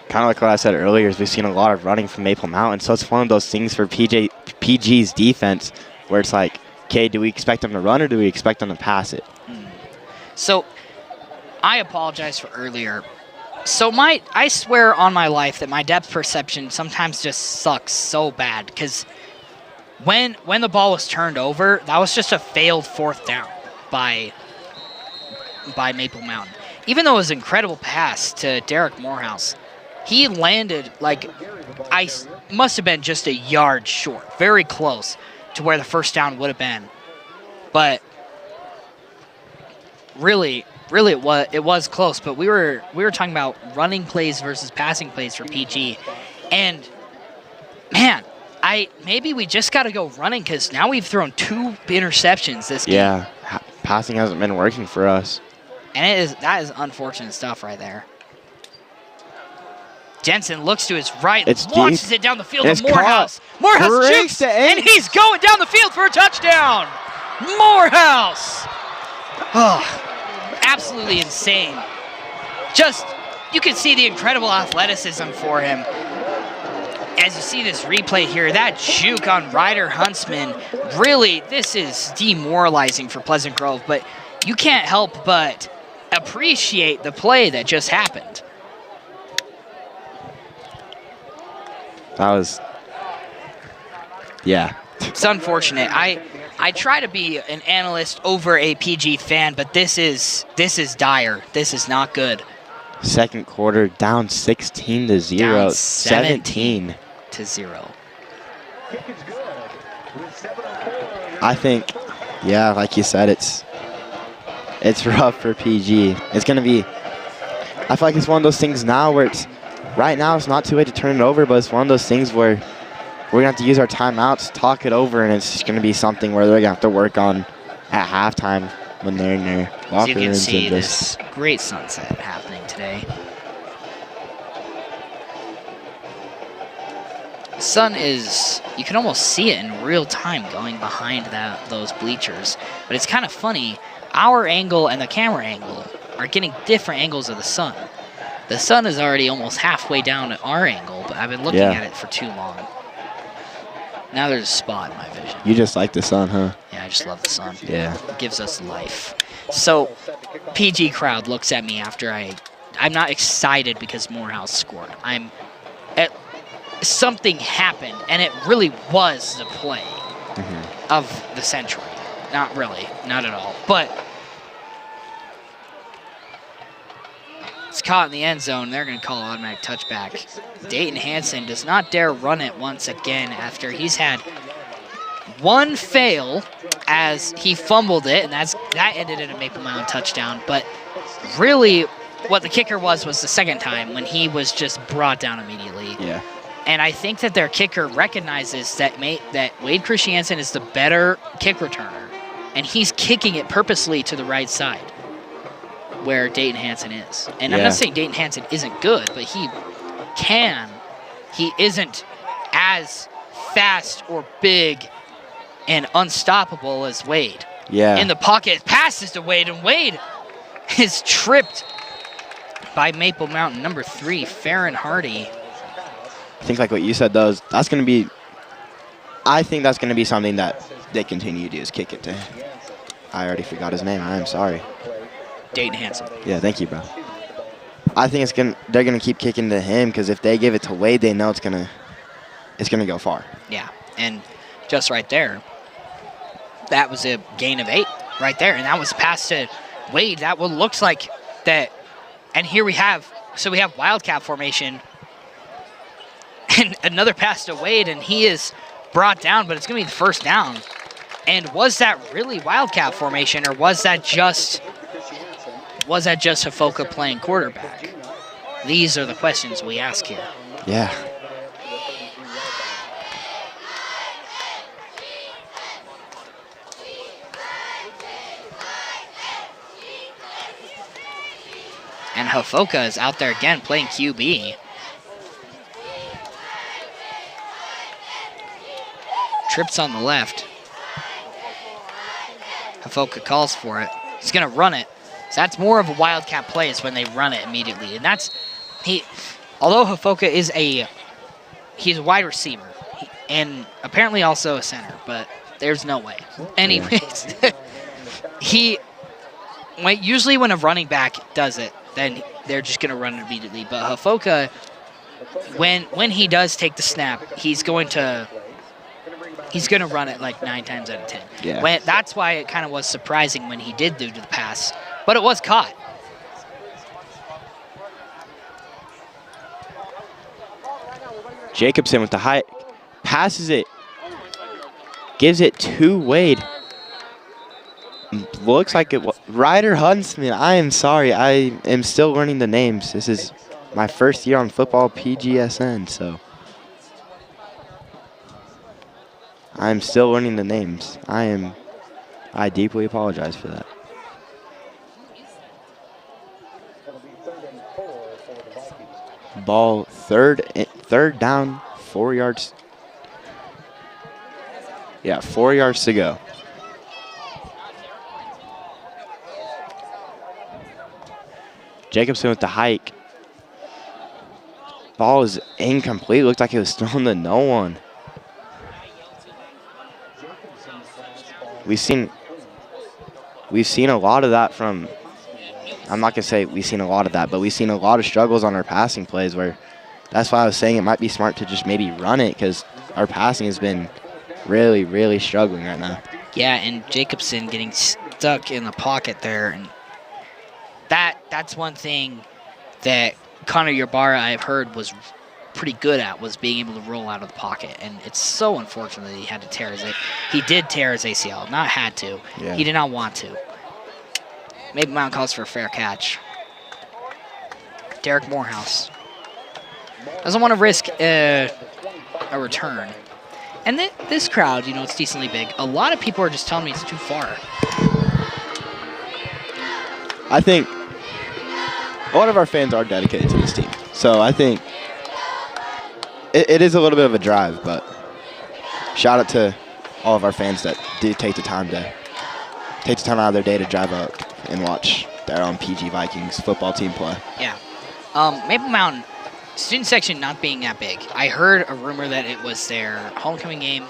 Kind of like what I said earlier, is we've seen a lot of running from Maple Mountain, so it's one of those things for PG's defense where it's like, okay, do we expect them to run or do we expect them to pass it? So I apologize for earlier. So I swear on my life that my depth perception sometimes just sucks so bad, because when the ball was turned over, that was just a failed 4th down by Maple Mountain. Even though it was an incredible pass to Derek Morehouse, he landed like must have been just a yard short, very close to where the first down would have been. But really it was close. But we were talking about running plays versus passing plays for PG, and man, maybe we just got to go running, because now we've thrown 2 interceptions this game. Yeah, passing hasn't been working for us. And that is unfortunate stuff right there. Jensen looks to his right, launches it down the field to Morehouse. Morehouse jukes, and he's going down the field for a touchdown. Morehouse. Oh, absolutely insane. Just, you can see the incredible athleticism for him. As you see this replay here, that juke on Ryder Huntsman, really, this is demoralizing for Pleasant Grove, but you can't help but appreciate the play that just happened. That was, yeah. It's unfortunate. I try to be an analyst over a PG fan, but this is dire. This is not good. Second quarter, down 16-0. Down 17-0. I think, yeah, like you said, it's rough for PG. It's going to be, I feel like it's one of those things now where right now it's not too late to turn it over, but it's one of those things where we're going to have to use our timeouts, talk it over, and it's going to be something where they're going to have to work on at halftime when they're in their locker rooms. You can see this great sunset happening today. The sun is, you can almost see it in real time going behind those bleachers. But it's kind of funny, our angle and the camera angle are getting different angles of the sun. The sun is already almost halfway down at our angle, but I've been looking at it for too long. Now there's a spot in my vision. You just like the sun, huh? Yeah, I just love the sun. Yeah. It gives us life. So, PG crowd looks at me after I'm not excited because Morehouse scored. Something happened, and it really was the play of the century. Not really, not at all. But it's caught in the end zone. They're going to call automatic touchback. Dayton Hanson does not dare run it once again after he's had one fail as he fumbled it, and that ended in a Maple Mountain touchdown. But really, what the kicker was the second time when he was just brought down immediately. Yeah. And I think that their kicker recognizes that Wade Christiansen is the better kick returner, and he's kicking it purposely to the right side where Dayton Hanson is. And I'm not saying Dayton Hanson isn't good, but he isn't as fast or big and unstoppable as Wade. Yeah. In the pocket, passes to Wade, and Wade is tripped by Maple Mountain number 3, Farron Hardy. I think like what you said, though, I think that's going to be something that they continue to do, is kick it to him. I already forgot his name. I am sorry. Dayton Hanson. Yeah, thank you, bro. I think they're going to keep kicking to him, because if they give it to Wade, they know it's going to go far. Yeah, and just right there, that was a gain of 8 right there, and that was pass to Wade. That what looks like that, and here we have Wildcat formation, and another pass to Wade, and he is brought down, but it's going to be the first down. And was that really Wildcat formation, or was that just Hafoka playing quarterback? These are the questions we ask here. Yeah. And Hafoka is out there again playing QB. Trips on the left. Hafoka calls for it. He's going to run it. So that's more of a Wildcat play is when they run it immediately. And that's, although Hafoka is he's a wide receiver and apparently also a center, but there's no way. Anyways, usually when a running back does it, then they're just going to run it immediately. But Hafoka, when he does take the snap, he's going to run it like 9 times out of 10. Yeah. That's why it kind of was surprising when he did do the pass, but it was caught. Jacobson with the high, passes it, gives it to Wade. Looks like it was Ryder Huntsman. I am sorry, I am still learning the names. This is my first year on football PGSN, so I'm still learning the names. I deeply apologize for that. Ball third down, 4 yards. Yeah, 4 yards to go. Jacobson with the hike. Ball is incomplete. Looked like it was thrown to no one. We've seen a lot of that from, I'm not going to say we've seen a lot of that, but we've seen a lot of struggles on our passing plays where that's why I was saying it might be smart to just maybe run it because our passing has been really, really struggling right now. Yeah, and Jacobson getting stuck in the pocket there. And that's one thing that Connor Yarbara, I've heard, was pretty good at, was being able to roll out of the pocket. And it's so unfortunate that he had to tear he did tear his ACL. Not had to. Yeah. He did not want to. Maybe Mount calls for a fair catch. Derek Morehouse doesn't want to risk a return. And this crowd, it's decently big. A lot of people are just telling me it's too far. I think a lot of our fans are dedicated to this team. So I think it is a little bit of a drive, but shout out to all of our fans that do take the time out of their day to drive up and watch their own PG Vikings football team play. Yeah. Maple Mountain, student section not being that big. I heard a rumor that it was their homecoming game.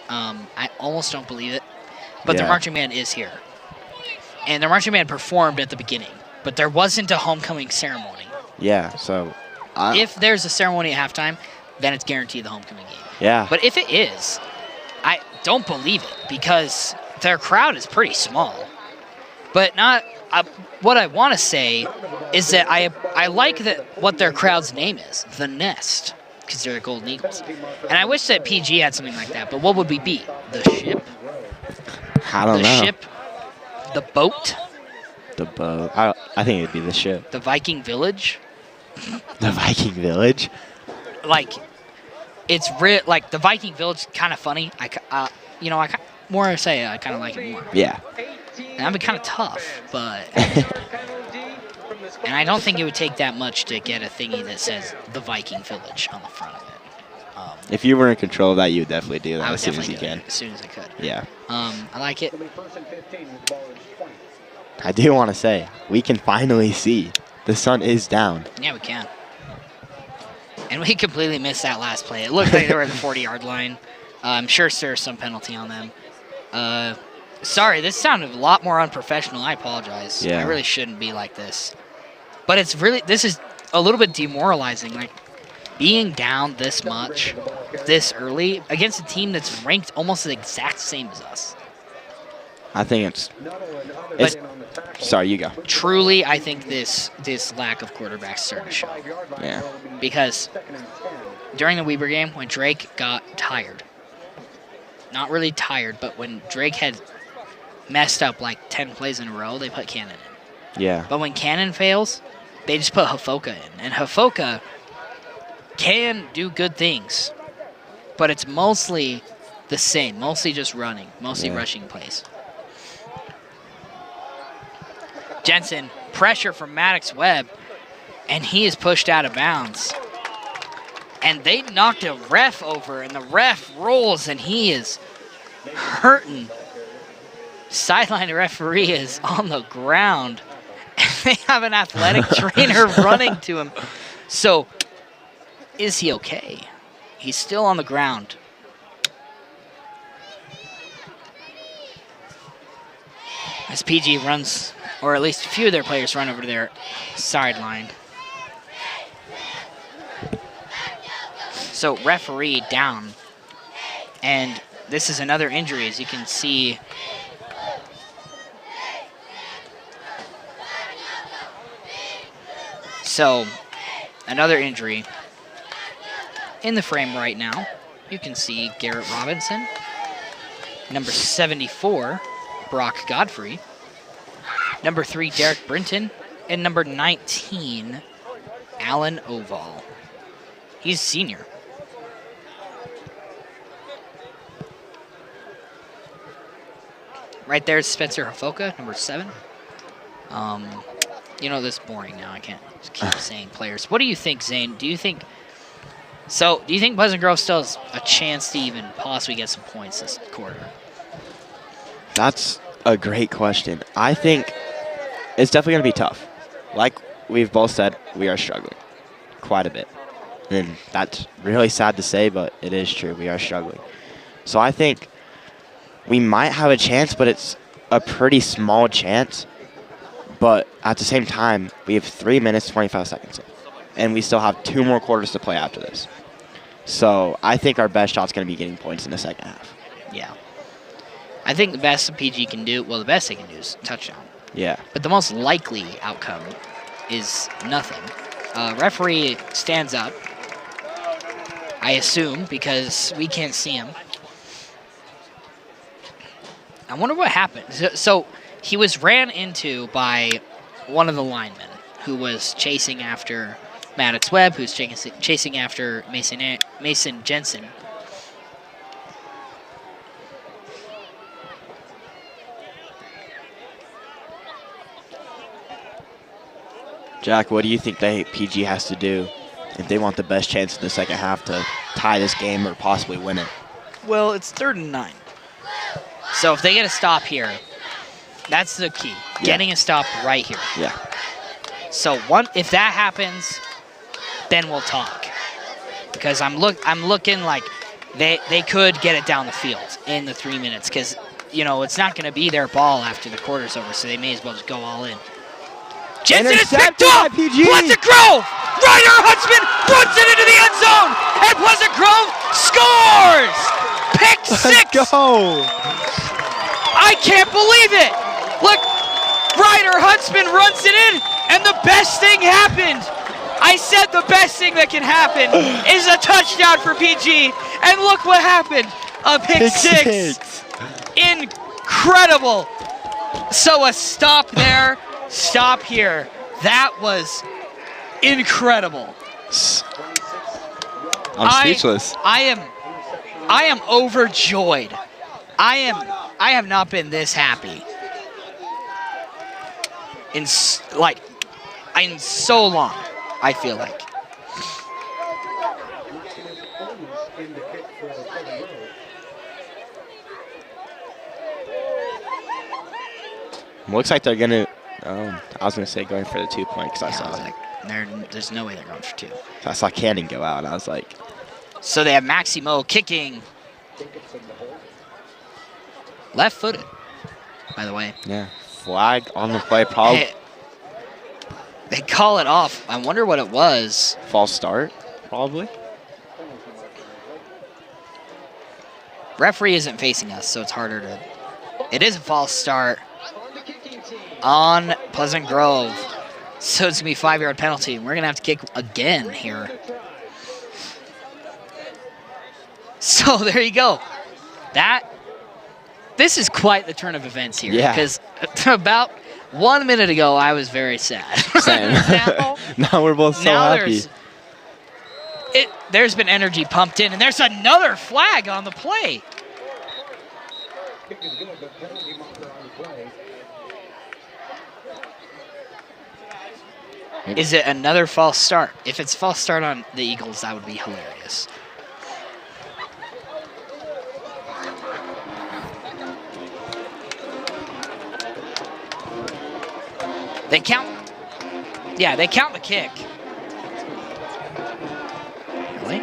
I almost don't believe it. But their marching band is here. And their marching band performed at the beginning. But there wasn't a homecoming ceremony. Yeah, so if there's a ceremony at halftime, then it's guaranteed the homecoming game. Yeah. But if it is, I don't believe it because their crowd is pretty small. But not what I want to say is that I like what their crowd's name is, The Nest, because they're the Golden Eagles. And I wish that PG had something like that, but what would we be? The Ship? I don't know. The Ship? The Boat? The boat. I think it'd be the ship. The Viking Village? The Viking Village? Like, it's like the Viking Village, kind of funny. I kind of like it more. Yeah. And that'd be kind of tough, but and I don't think it would take that much to get a thingy that says the Viking Village on the front of it. If you were in control of that, you would definitely do that I would as soon as definitely you do can. it as soon as I could. Yeah. I like it. I do want to say, we can finally see the sun is down. Yeah, we can. And we completely missed that last play. It looked like they were at the 40-yard line. I'm sure there's some penalty on them. Sorry, this sounded a lot more unprofessional. I apologize. Yeah. I really shouldn't be like this. But this is a little bit demoralizing. Like, being down this much, this early, against a team that's ranked almost the exact same as us. I think it's sorry, you go. Truly, I think this lack of quarterbacks started to show. Yeah. Because during the Weber game, when Drake got tired, not really tired, but when Drake had messed up like 10 plays in a row, they put Cannon in. Yeah. But when Cannon fails, they just put Hafoka in. And Hafoka can do good things, but it's mostly the same, mostly just running, mostly rushing plays. Jensen, pressure from Maddox Webb, and he is pushed out of bounds. And they knocked a ref over, and the ref rolls, and he is hurting sideline referee is on the ground. And they have an athletic trainer running to him. So, is he okay? He's still on the ground. As PG runs, or at least a few of their players run over to their sideline. So referee down. And this is another injury, as you can see. So another injury in the frame right now. You can see Garrett Robinson. Number 74, Brock Godfrey. Number 3, Derek Brinton. And number 19, Alan Oval. He's senior. Right there's Spencer Hafoka, number 7. You know, this is boring now. I can't just keep saying players. What do you think, Zane? Do you think Pleasant Grove still has a chance to even possibly get some points this quarter? That's a great question. I think it's definitely going to be tough. Like we've both said, we are struggling quite a bit. And that's really sad to say, but it is true. We are struggling. So I think we might have a chance, but it's a pretty small chance. But at the same time, we have 3 minutes, 25 seconds left. And we still have 2 more quarters to play after this. So I think our best shot's going to be getting points in the second half. Yeah. I think the best PG can do, well, the best they can do is touchdown. Yeah. But the most likely outcome is nothing. Referee stands up, I assume, because we can't see him. I wonder what happened. So he was ran into by one of the linemen who was chasing after Maddox Webb, who's chasing after Mason Jensen. Jack, what do you think PG has to do if they want the best chance in the second half to tie this game or possibly win it? Well, it's 3rd and 9. So if they get a stop here, that's the key. Yeah. Getting a stop right here. Yeah. So if that happens, then we'll talk. Because I'm looking like they could get it down the field in the 3 minutes. Because, you know, it's not going to be their ball after the quarter's over, so they may as well just go all in. Jensen is picked off! Pleasant Grove! Ryder Huntsman runs it into the end zone! And Pleasant Grove scores! Pick 6! Let's go! I can't believe it! Look, Ryder Huntsman runs it in, and the best thing happened. I said the best thing that can happen is a touchdown for PG, and look what happened. A pick 6. Incredible. So a stop there, stop here. That was incredible. I'm speechless. I am overjoyed. I have not been this happy in so long, I feel like. Looks like they're going to, I was going to say going for the 2-point because I saw there's no way they're going for 2. I saw Cannon go out and I was like. So they have Maximo kicking. Left-footed, by the way. Yeah, flag on the play, probably. They call it off. I wonder what it was. False start, probably. Referee isn't facing us, so it's harder to... It is a false start on Pleasant Grove. So it's going to be a 5-yard penalty. We're going to have to kick again here. So there you go. This is quite the turn of events here. Yeah. Because about 1 minute ago, I was very sad. Same. now we're both so happy. There's been energy pumped in, and there's another flag on the play. Is it another false start? If it's false start on the Eagles, that would be hilarious. They count. Yeah, they count the kick. Really?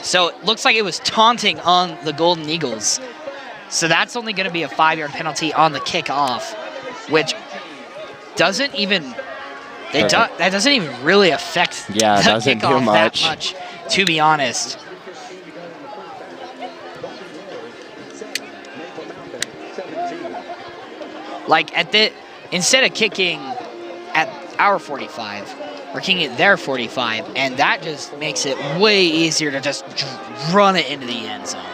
So it looks like it was taunting on the Golden Eagles. So that's only going to be a 5-yard penalty on the kickoff, which doesn't even that doesn't even really affect the doesn't do kickoff much. that much, to be honest. Like instead of kicking at our 45, we're kicking at their 45, and that just makes it way easier to just run it into the end zone.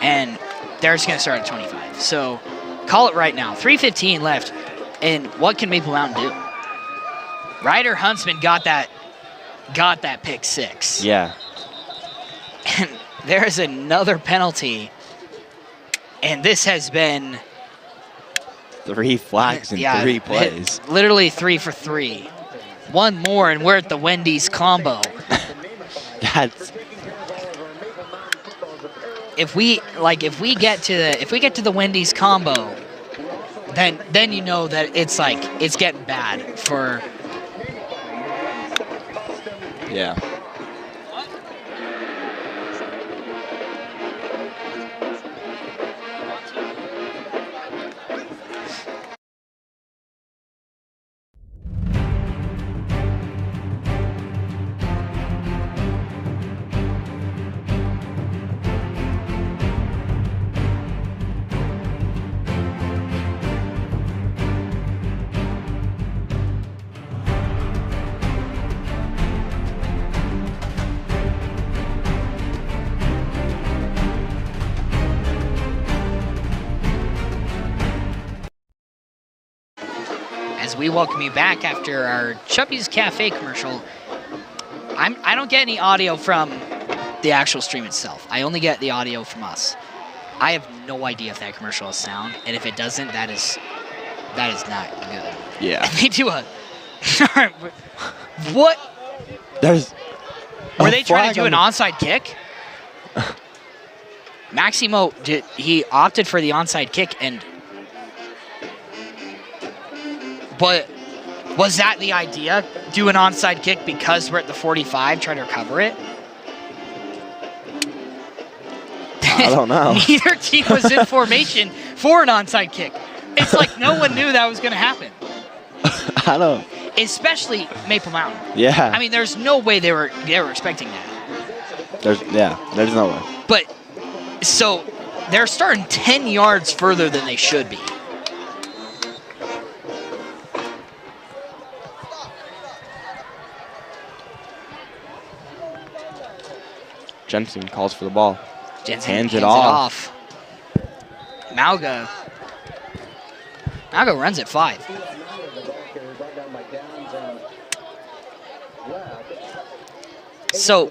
And they're just going to start at 25. So call it right now. 3:15 left, and what can Maple Mountain do? Ryder Huntsman got that pick six. Yeah. And there's another penalty, and this has been 3 flags in 3 plays. Literally 3 for 3. One more, and we're at the Wendy's combo. That's if we get to the Wendy's combo, then you know that it's getting bad for. Yeah. As we welcome you back after our Chubby's Cafe commercial, I don't get any audio from the actual stream itself. I only get the audio from us. I have no idea if that commercial has sound, and if it doesn't, that is not good. Yeah. And they do a what? Were they trying to do an onside kick? Maximo he opted for the onside kick, but was that the idea? Do an onside kick because we're at the 45, try to recover it? I don't know. Neither team was in formation for an onside kick. It's like no one knew that was going to happen. I don't. Especially Maple Mountain. Yeah. I mean, there's no way they were expecting that. There's no way. But so they're starting 10 yards further than they should be. Jensen calls for the ball. Jensen hands it off. Malga runs at 5. So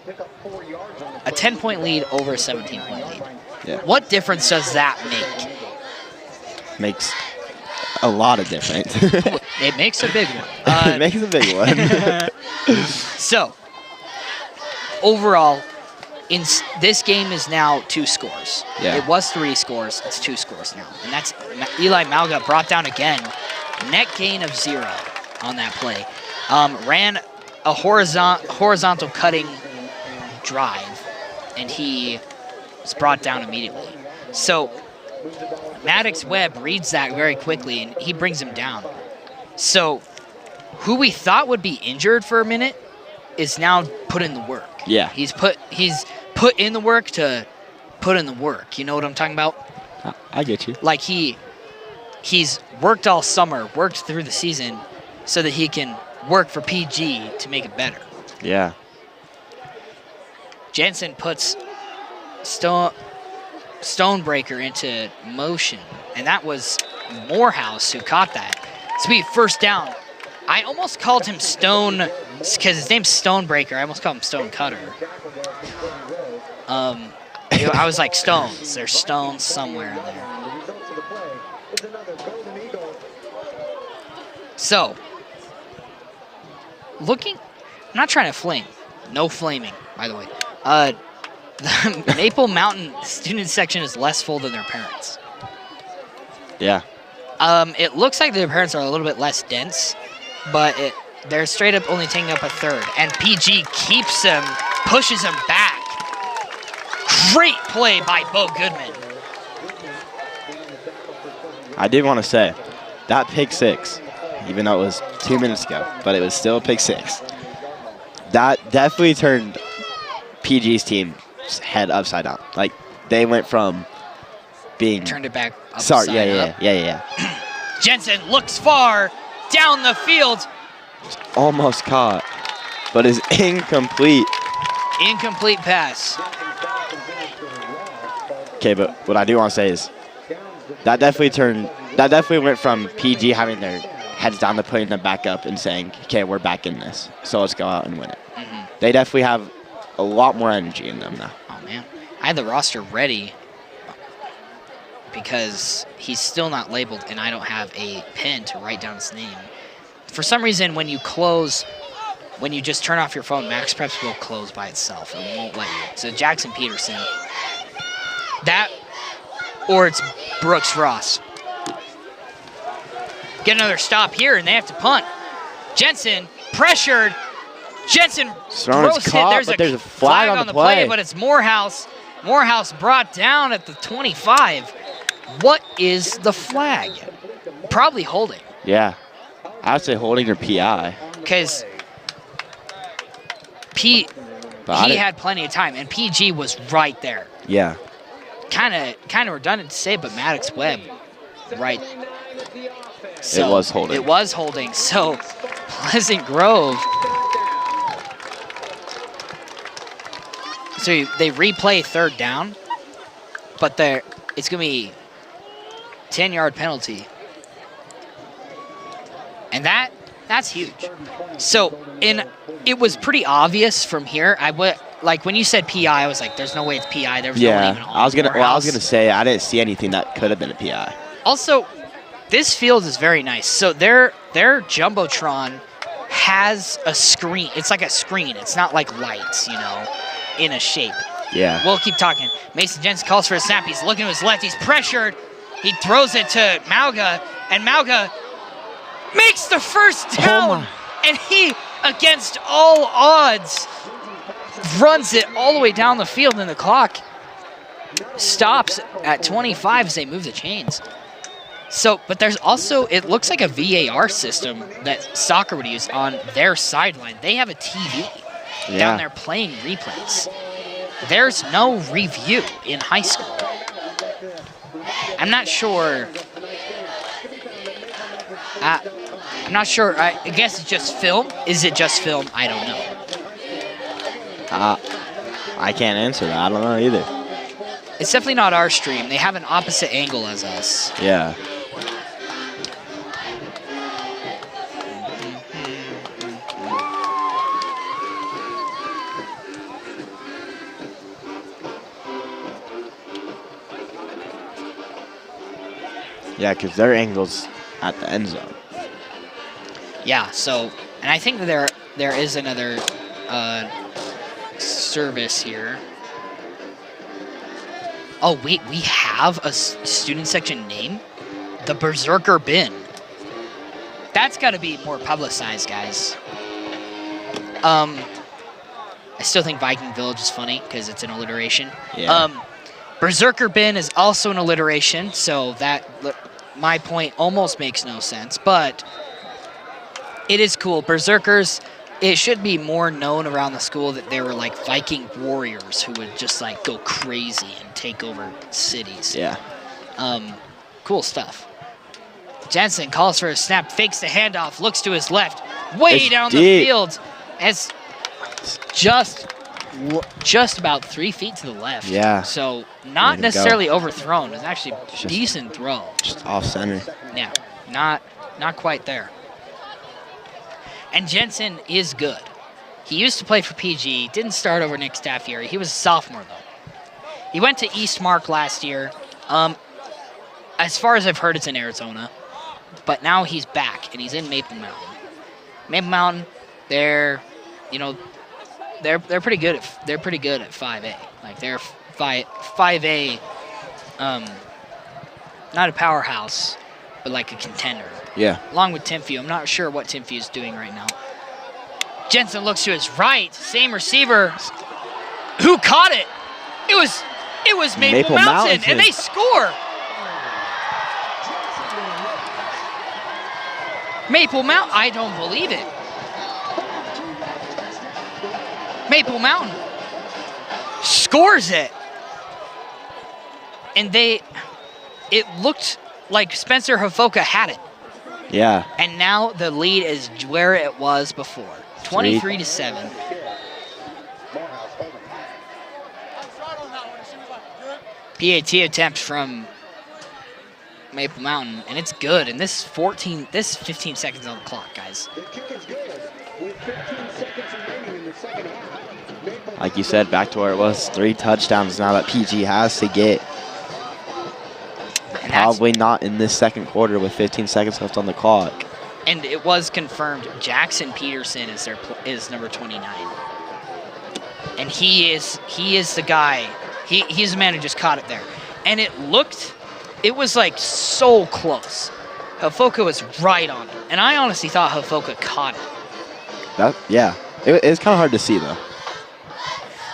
a 10-point lead over a 17-point lead. Yeah. What difference does that make? Makes a lot of difference. It makes a big one. It makes a big one. So overall, this game is now 2 scores. Yeah. It was 3 scores. It's 2 scores now. And that's Eli Malga brought down again. Net gain of 0 on that play. Ran a horizontal cutting drive, and he was brought down immediately. So Maddox Webb reads that very quickly, and he brings him down. So who we thought would be injured for a minute is now put in the work. Yeah. He's put in the work to put in the work. You know what I'm talking about? I get you. Like he's worked all summer, worked through the season so that he can work for PG to make it better. Yeah. Jensen puts Stonebreaker into motion, and that was Morehouse who caught that. It's be first down. I almost called him Stone because his name's Stonebreaker. I almost called him Stone Cutter. I was like stones. There's stones somewhere in there. So, I'm not trying to flame. No flaming, by the way. The Maple Mountain student section is less full than their parents. Yeah. It looks like the parents are a little bit less dense, but they're straight up only taking up a third. And PG keeps him, pushes him back. Great play by Bo Goodman. I did want to say, that pick six, even though it was 2 minutes ago, but it was still a pick six. That definitely turned PG's team's head upside down. Like, they went from being... Turned it back upside up. Yeah. Jensen looks far down the field. Almost caught, but is incomplete. Incomplete pass. Okay, but what I do want to say is that definitely went from PG having their heads down to putting them back up and saying, okay, we're back in this, so let's go out and win it. Mm-hmm. They definitely have a lot more energy in them now. Oh, man. I had the roster ready because he's still not labeled and I don't have a pen to write down his name. For some reason, when you just turn off your phone, Max Preps will close by itself. It won't let you. So Jackson Peterson. That, or it's Brooks Ross. Get another stop here, and they have to punt. Jensen pressured. Jensen throws it. There's a flag on the play, but it's Morehouse. Morehouse brought down at the 25. What is the flag? Probably holding. Yeah. I would say holding or PI. Because he had plenty of time, and PG was right there. Yeah. Kind of redundant to say, but Maddox Webb, right. So it was holding. It was holding. So Pleasant Grove. So they replay third down, but it's going to be 10-yard penalty. And that's huge. So it was pretty obvious from here. Like when you said PI, I was like, "There's no way it's PI." There was no one even on I was gonna say I didn't see anything that could have been a PI. Also, this field is very nice. So their jumbotron has a screen. It's like a screen. It's not like lights, in a shape. Yeah. We'll keep talking. Mason Jensen calls for a snap. He's looking to his left. He's pressured. He throws it to Mauga, and Mauga makes the first down. And he, against all odds, runs it all the way down the field, and the clock stops at 25 as they move the chains. So, but there's also, it looks like a VAR system that soccer would use on their sideline. They have a TV down there playing replays. There's no review in high school. I'm not sure. I guess it's just film. Is it just film? I don't know. I can't answer that. I don't know either. It's definitely not our stream. They have an opposite angle as us. Yeah. Yeah, because their angle's at the end zone. Yeah, so, and I think that there is another service here. Oh, wait, we have a student section name? The Berserker Bin. That's got to be more publicized, guys. I still think Viking Village is funny because it's an alliteration. Yeah. Berserker Bin is also an alliteration, so that my point almost makes no sense, but it is cool. Berserkers, it should be more known around the school that they were like Viking warriors who would just like go crazy and take over cities. Yeah. Cool stuff. Jensen calls for a snap, fakes the handoff, looks to his left, way down the field, as just about 3 feet to the left. Yeah. So not necessarily overthrown. It's actually a decent throw. Just off center. Yeah, not quite there. And Jensen is good. He used to play for PG, didn't start over Nick Staffieri. He was a sophomore, though. He went to Eastmark last year. As far as I've heard, it's in Arizona. But now he's back, and he's in Maple Mountain. Maple Mountain, they're pretty good at 5A. Like they're 5A, not a powerhouse, but like a contender. Yeah. Along with Timfew. I'm not sure what Timfew is doing right now. Jensen looks to his right. Same receiver. Who caught it? It was Maple Mountain, and they score. Maple Mountain, I don't believe it. Maple Mountain scores it. And it looked like Spencer Hofoka had it. Yeah. And now the lead is where it was before, 23-7. PAT attempt from Maple Mountain, and it's good. And this 15 seconds on the clock, guys. Like you said, back to where it was. 3 touchdowns now that PG has to get. And probably not in this second quarter with 15 seconds left on the clock. And it was confirmed Jackson Peterson is number 29. And he is the guy. He's the man who just caught it there. And it was like so close. Hofoka was right on it. And I honestly thought Hofoka caught it. Yeah. It's kind of hard to see, though.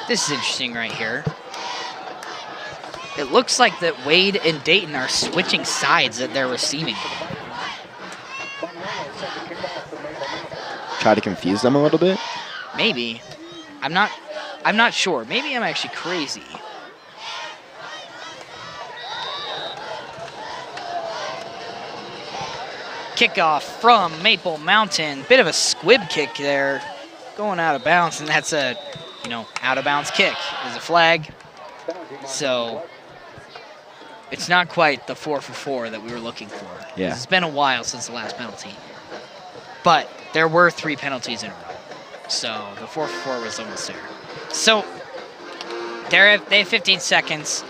This is interesting right here. It looks like that Wade and Dayton are switching sides that they're receiving. Try to confuse them a little bit? Maybe. I'm not sure. Maybe I'm actually crazy. Kickoff from Maple Mountain. Bit of a squib kick there. Going out of bounds, and that's a, out of bounds kick. There's a flag. So it's not quite the 4-for-4 that we were looking for. Yeah. It's been a while since the last penalty. But there were 3 penalties in a row. So the 4-for-4 was almost there. So they have 15 seconds.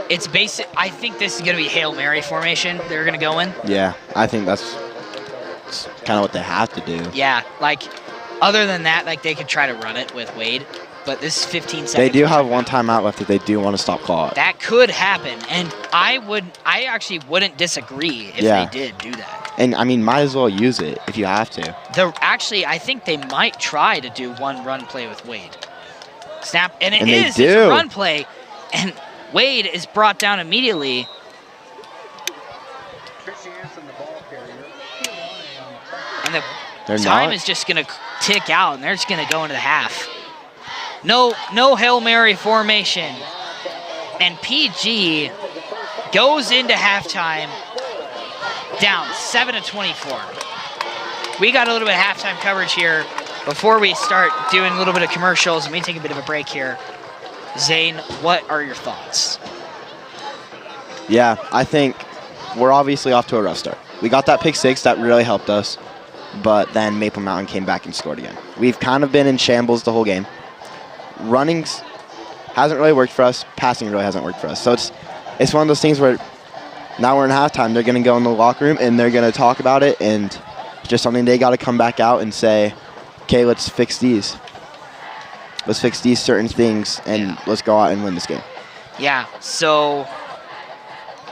It's basic. I think this is going to be Hail Mary formation they're going to go in. Yeah, I think that's kind of what they have to do. Yeah, other than that, they could try to run it with Wade. But this is 15 seconds. They do have 1 timeout left if they do want to stop clock. That could happen, and I actually wouldn't disagree if they did do that. And I mean, might as well use it if you have to. Actually, I think they might try to do 1 run play with Wade. Snap, and it's a run play, and Wade is brought down immediately. And the time is just going to tick out, and they're just going to go into the half. No Hail Mary formation. And PG goes into halftime down 7-24. We got a little bit of halftime coverage here before we start doing a little bit of commercials, and we take a bit of a break here. Zane, what are your thoughts? Yeah, I think we're obviously off to a rough start. We got that pick 6 that really helped us, but then Maple Mountain came back and scored again. We've kind of been in shambles the whole game. Runnings hasn't really worked for us. Passing really hasn't worked for us. So it's one of those things where now we're in halftime. They're going to go in the locker room and they're going to talk about it, and just something they got to come back out and say, okay, let's fix these. Let's fix these certain things, and let's go out and win this game. Yeah, so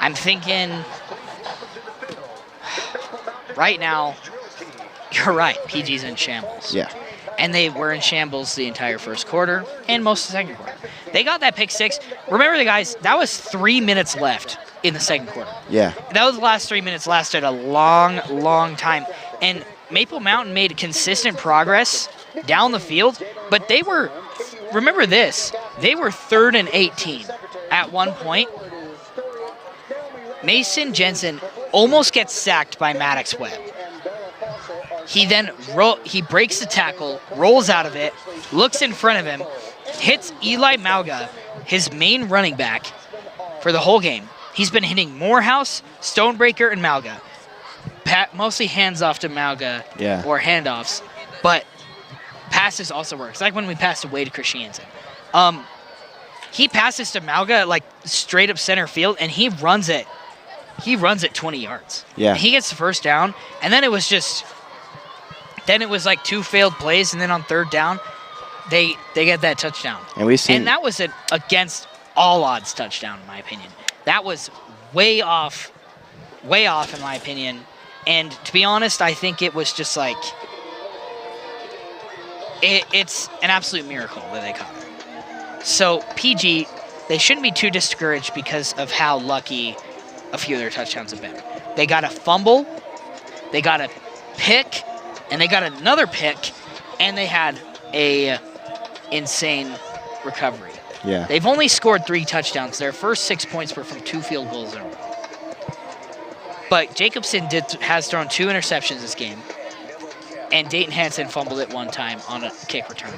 I'm thinking right now, you're right, PG's in shambles. Yeah. And they were in shambles the entire first quarter and most of the second quarter. They got that pick 6. Remember, the guys, that was 3 minutes left in the second quarter. Yeah. That was the last 3 minutes, lasted a long, long time. And Maple Mountain made consistent progress down the field, but they were, remember this, they were 3rd and 18 at one point. Mason Jensen almost gets sacked by Maddox Webb. He then he breaks the tackle, rolls out of it, looks in front of him, hits Eli Mauga, his main running back, for the whole game. He's been hitting Morehouse, Stonebreaker, and Mauga. Mostly hands off to Mauga or handoffs, but passes also works. Like when we passed to Wade Christiansen. He passes to Mauga straight up center field, and he runs it 20 yards. Yeah. He gets the first down, and then it was 2 failed plays, and then on 3rd down, they get that touchdown. And that was an against all odds touchdown, in my opinion. That was way off way off in my opinion. And to be honest, I think it was just like, it's an absolute miracle that they caught it. So PG, they shouldn't be too discouraged because of how lucky a few of their touchdowns have been. They got a fumble, they got a pick, and they got another pick, and they had a insane recovery. Yeah. They've only scored 3 touchdowns. Their first 6 points were from 2 field goals in a row. But Jacobson has thrown 2 interceptions this game, and Dayton Hansen fumbled it 1 time on a kick return.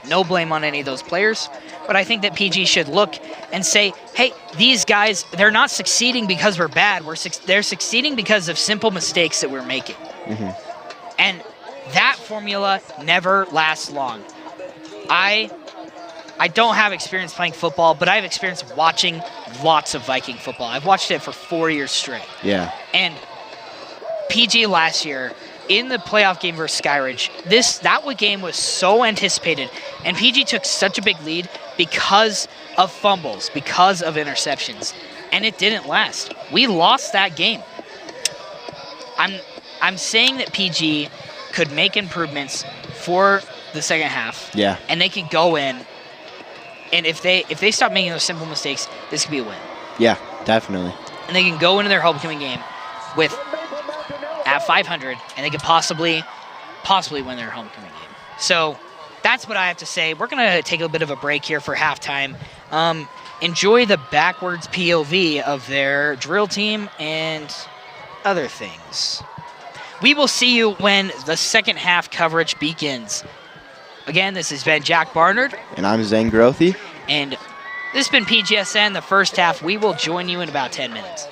No blame on any of those players, but I think that PG should look and say, hey, these guys, they're not succeeding because we're bad. They're succeeding because of simple mistakes that we're making. Mm-hmm. And that formula never lasts long. I don't have experience playing football, but I have experience watching lots of Viking football. I've watched it for 4 years straight. Yeah. And PG last year, in the playoff game versus Skyridge, that game was so anticipated, and PG took such a big lead because of fumbles, because of interceptions, and it didn't last. We lost that game. I'm saying that PG could make improvements for the second half. Yeah. And they can go in, and if they stop making those simple mistakes, this could be a win. Yeah, definitely. And they can go into their homecoming game at 500, and they could possibly win their homecoming game. So that's what I have to say. We're going to take a bit of a break here for halftime. Enjoy the backwards POV of their drill team and other things. We will see you when the second half coverage begins. Again, this has been Jack Barnard. And I'm Zane Grothy. And this has been PGSN, the first half. We will join you in about 10 minutes.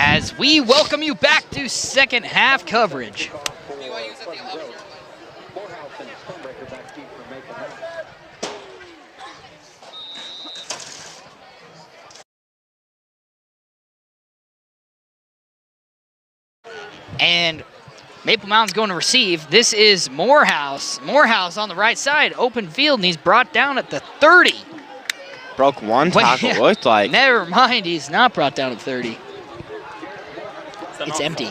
as we welcome you back to second half coverage. And Maple Mountain's going to receive. This is Morehouse. Morehouse on the right side, open field, and he's brought down at the 30. Broke one tackle, yeah. looked like. Never mind, he's not brought down at 30. It's empty.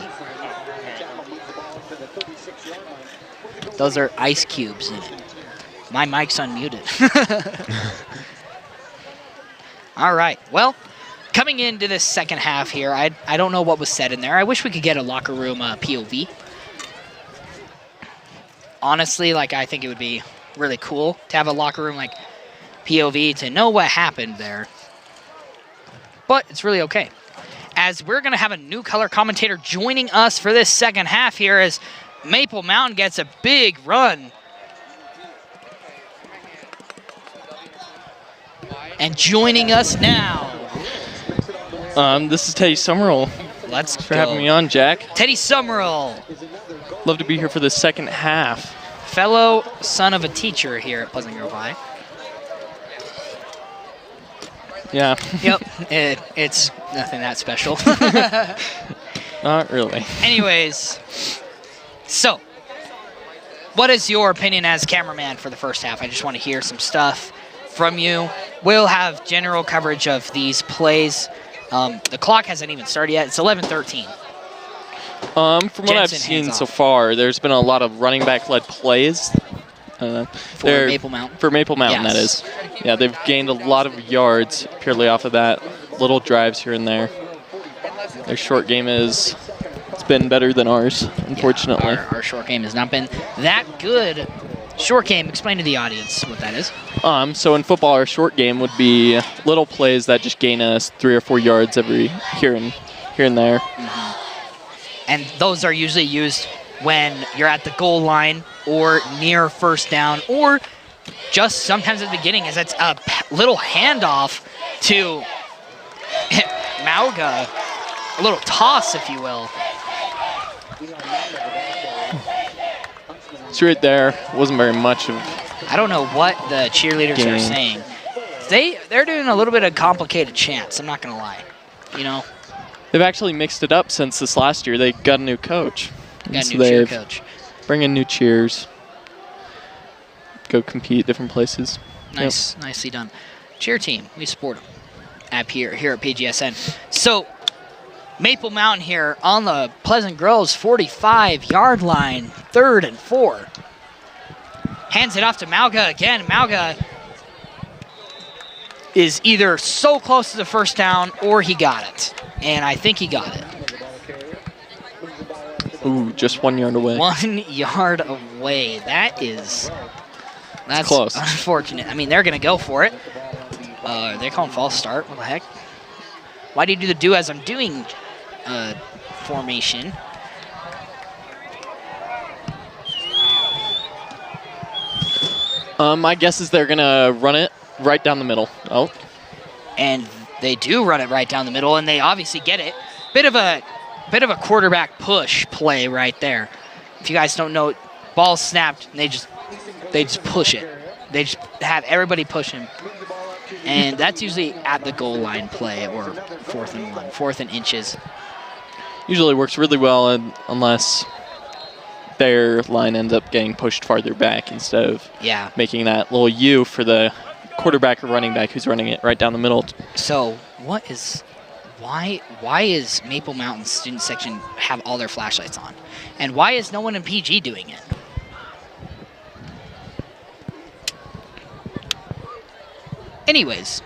Those are ice cubes in it. My mic's unmuted. All right, well, coming into this second half here, I don't know what was said in there. I wish we could get a locker room POV. Honestly, like, I think it would be really cool to have a locker room like POV to know what happened there. But it's really okay. As we're going to have a new color commentator joining us for this second half here as Maple Mountain gets a big run. And joining us now. This is Teddy Summerall. Let's Thanks for having me on, Jack. Teddy Summerall. Love to be here for the second half. Fellow son of a teacher here at Pleasant Grove High. Yeah. Yep, it's nothing that special. Not really. Anyways, so what is your opinion as cameraman for the first half? I just want to hear some stuff from you. We'll have general coverage of these plays. The clock hasn't even started yet. It's 11:13. From what I've Jensen, seen hands so off. far, there's been a lot of running back-led plays. For Maple Mountain. For Maple Mountain, Yes. that is. Yeah, they've gained a lot of yards purely off of that. Little drives here and there. Their short game it's been better than ours, unfortunately. Yeah, our short game has not been that good. Short game, explain to the audience what that is. So in football, our short game would be little plays that just gain us 3 or 4 yards every here and there. Mm-hmm. And those are usually used when you're at the goal line or near first down, or just sometimes at the beginning, as it's a little handoff to Mauga, a little toss, if you will. It's right there. Wasn't very much of. I don't know what the cheerleaders are saying. They're doing a little bit of complicated chants, I'm not going to lie. You know? They've actually mixed it up since this last year. They got a new coach. Got a new cheer coach. Bring in new cheers. Go compete different places. Nice, nicely done. Cheer team, we support them here at PGSN. So, Maple Mountain here on the Pleasant Groves 45-yard line, 3rd and 4. Hands it off to Mauga again. Mauga is either so close to the first down or he got it. And I think he got it. Ooh, just 1 yard away. 1 yard away. That's close. Unfortunate. I mean, they're going to go for it. They call him false start. What the heck? Why do you do the do as I'm doing formation? My guess is they're going to run it right down the middle. Oh. And they do run it right down the middle, and they obviously get it. Bit of a quarterback push play right there. If you guys don't know, ball snapped, and they just push it. They just have everybody push him. And that's usually at the goal line play or 4th and 1, 4th and inches. Usually works really well unless their line ends up getting pushed farther back instead of making that little U for the quarterback or running back who's running it right down the middle. So why is Maple Mountain student section have all their flashlights on? And why is no one in PG doing it? Anyways,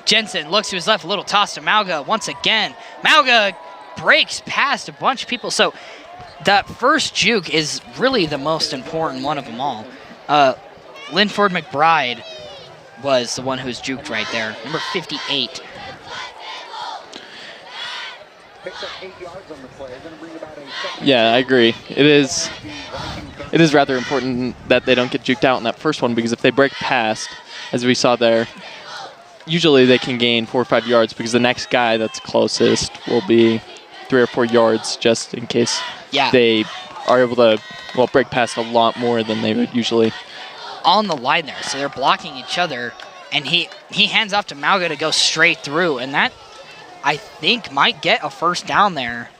Jensen looks to his left, a little toss to Mauga once again. Mauga breaks past a bunch of people. So that first juke is really the most important one of them all. Linford McBride was the one who was juked right there, number 58. Yeah, I agree. It is rather important that they don't get juked out in that first one, because if they break past, as we saw there, usually they can gain 4 or 5 yards because the next guy that's closest will be 3 or 4 yards just in case they are able to, break past a lot more than they would usually. On the line there, so they're blocking each other, and he hands off to Malga to go straight through, and that, I think, might get a first down there.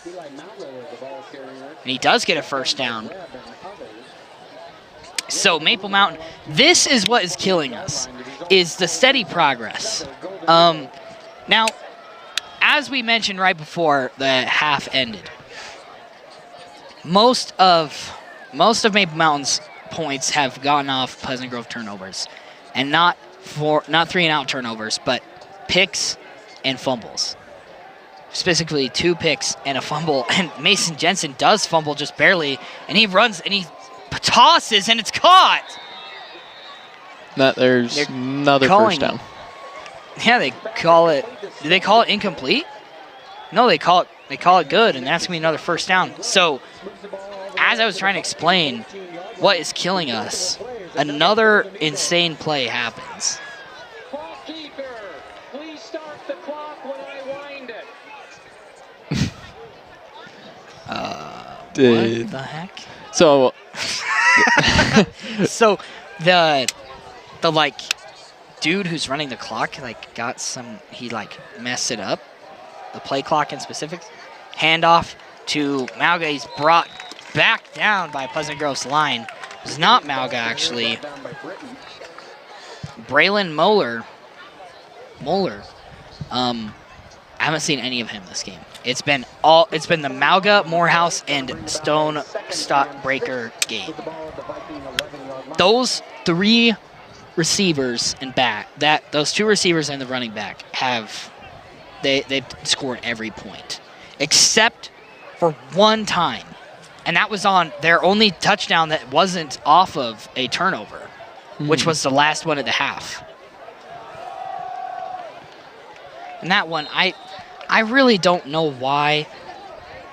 And he does get a first down. So Maple Mountain, this is what is killing us, is the steady progress. Now, as we mentioned right before the half ended, most of Maple Mountain's points have gone off Pleasant Grove turnovers, and not 3-and-out turnovers, but picks and fumbles. Specifically 2 picks and a fumble, and Mason Jensen does fumble just barely, and he runs and he tosses and it's caught. There's another first down. Yeah, they call it. Do they call it incomplete? No, they call it good, and that's gonna be another first down. So, as I was trying to explain, what is killing us? Another insane play happens. What the heck? So, so the like dude who's running the clock he messed it up. The play clock in specifics. Handoff to Malga. He's brought back down by Pleasant Grove's line. It was not Malga, actually. Braylon Moeller. I haven't seen any of him this game. It's been the Malga, Morehouse, and Stone Stockbreaker game. Those 3 receivers and those 2 receivers and the running back they've scored every point, except for 1 time, and that was on their only touchdown that wasn't off of a turnover, which was the last one at the half. And that one, I really don't know why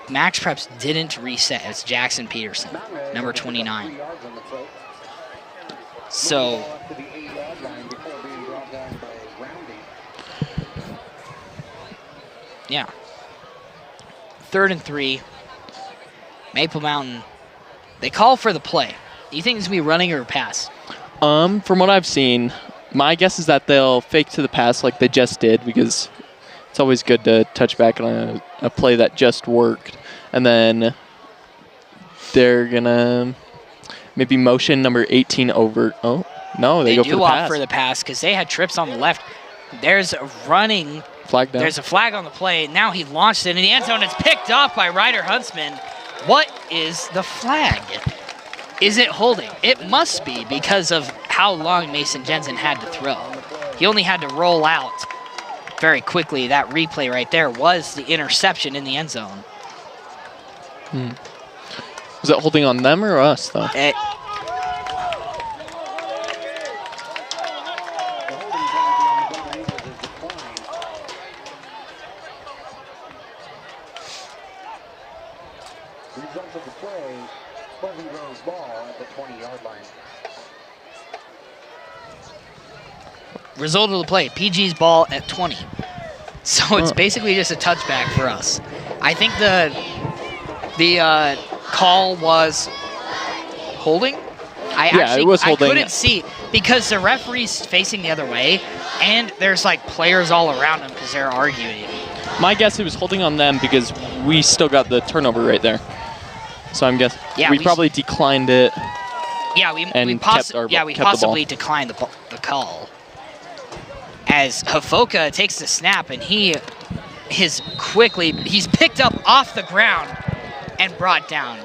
Max Preps didn't reset. It's Jackson Peterson, number 29. So, yeah. 3rd and 3. Maple Mountain, they call for the play. Do you think it's going to be running or pass? From what I've seen, my guess is that they'll fake to the pass like they just did, because it's always good to touch back on a play that just worked. And then they're going to maybe motion number 18 over. Oh, no, they go for the pass. They do opt for the pass because they had trips on the left. There's a running. Flag down. There's a flag on the play. Now he launched it in the end zone. It's picked off by Ryder Huntsman. What is the flag? Is it holding? It must be because of how long Mason Jensen had to throw. He only had to roll out very quickly. That replay right there was the interception in the end zone. Was it holding on them or us, though? Result of the play, Pleasant Grove's ball at the 20-yard line. Result of the play, PG's ball at 20. So it's basically just a touchback for us. I think the call was holding. It was holding. I couldn't see because the referee's facing the other way, and there's like players all around him because they're arguing. My guess it was holding on them because we still got the turnover right there. So I'm guessing we probably declined it. Yeah, we possibly declined the call. As Hafoka takes the snap and he's picked up off the ground and brought down.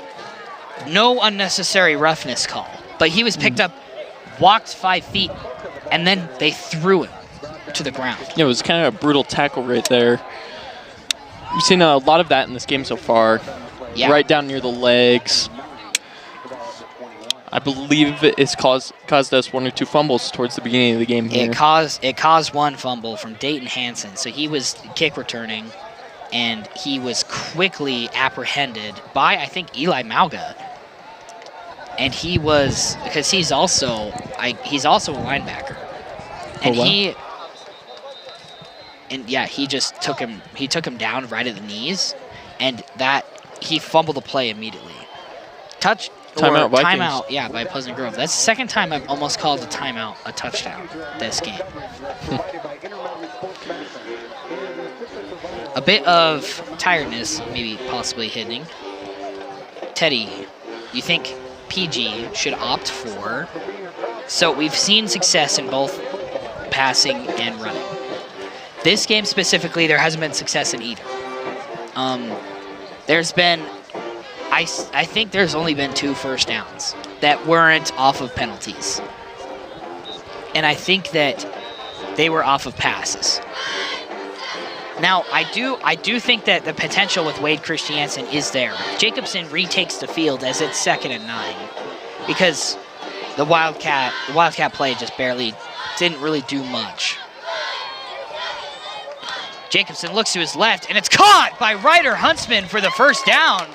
No unnecessary roughness call, but he was picked up, walked 5 feet, and then they threw him to the ground. Yeah, it was kind of a brutal tackle right there. We've seen a lot of that in this game so far. Yeah. Right down near the legs. I believe it's caused us 1 or 2 fumbles towards the beginning of the game here. It caused 1 fumble from Dayton Hansen. So he was kick returning, and he was quickly apprehended by, I think, Eli Malga. And he was, because he's also a linebacker. And And yeah, he just took him down right at the knees, and that he fumbled the play immediately. Timeout, Vikings. Timeout, yeah, by Pleasant Grove. That's the second time I've almost called a timeout a touchdown this game. A bit of tiredness maybe possibly hitting. Teddy, you think PG should opt for? So we've seen success in both passing and running. This game specifically, there hasn't been success in either. There's been, I think there's only been 2 first downs that weren't off of penalties. And I think that they were off of passes. Now, I do think that the potential with Wade Christiansen is there. Jacobson retakes the field as it's 2nd and 9 because the Wildcat play just didn't really do much. Jacobson looks to his left, and it's caught by Ryder Huntsman for the first down.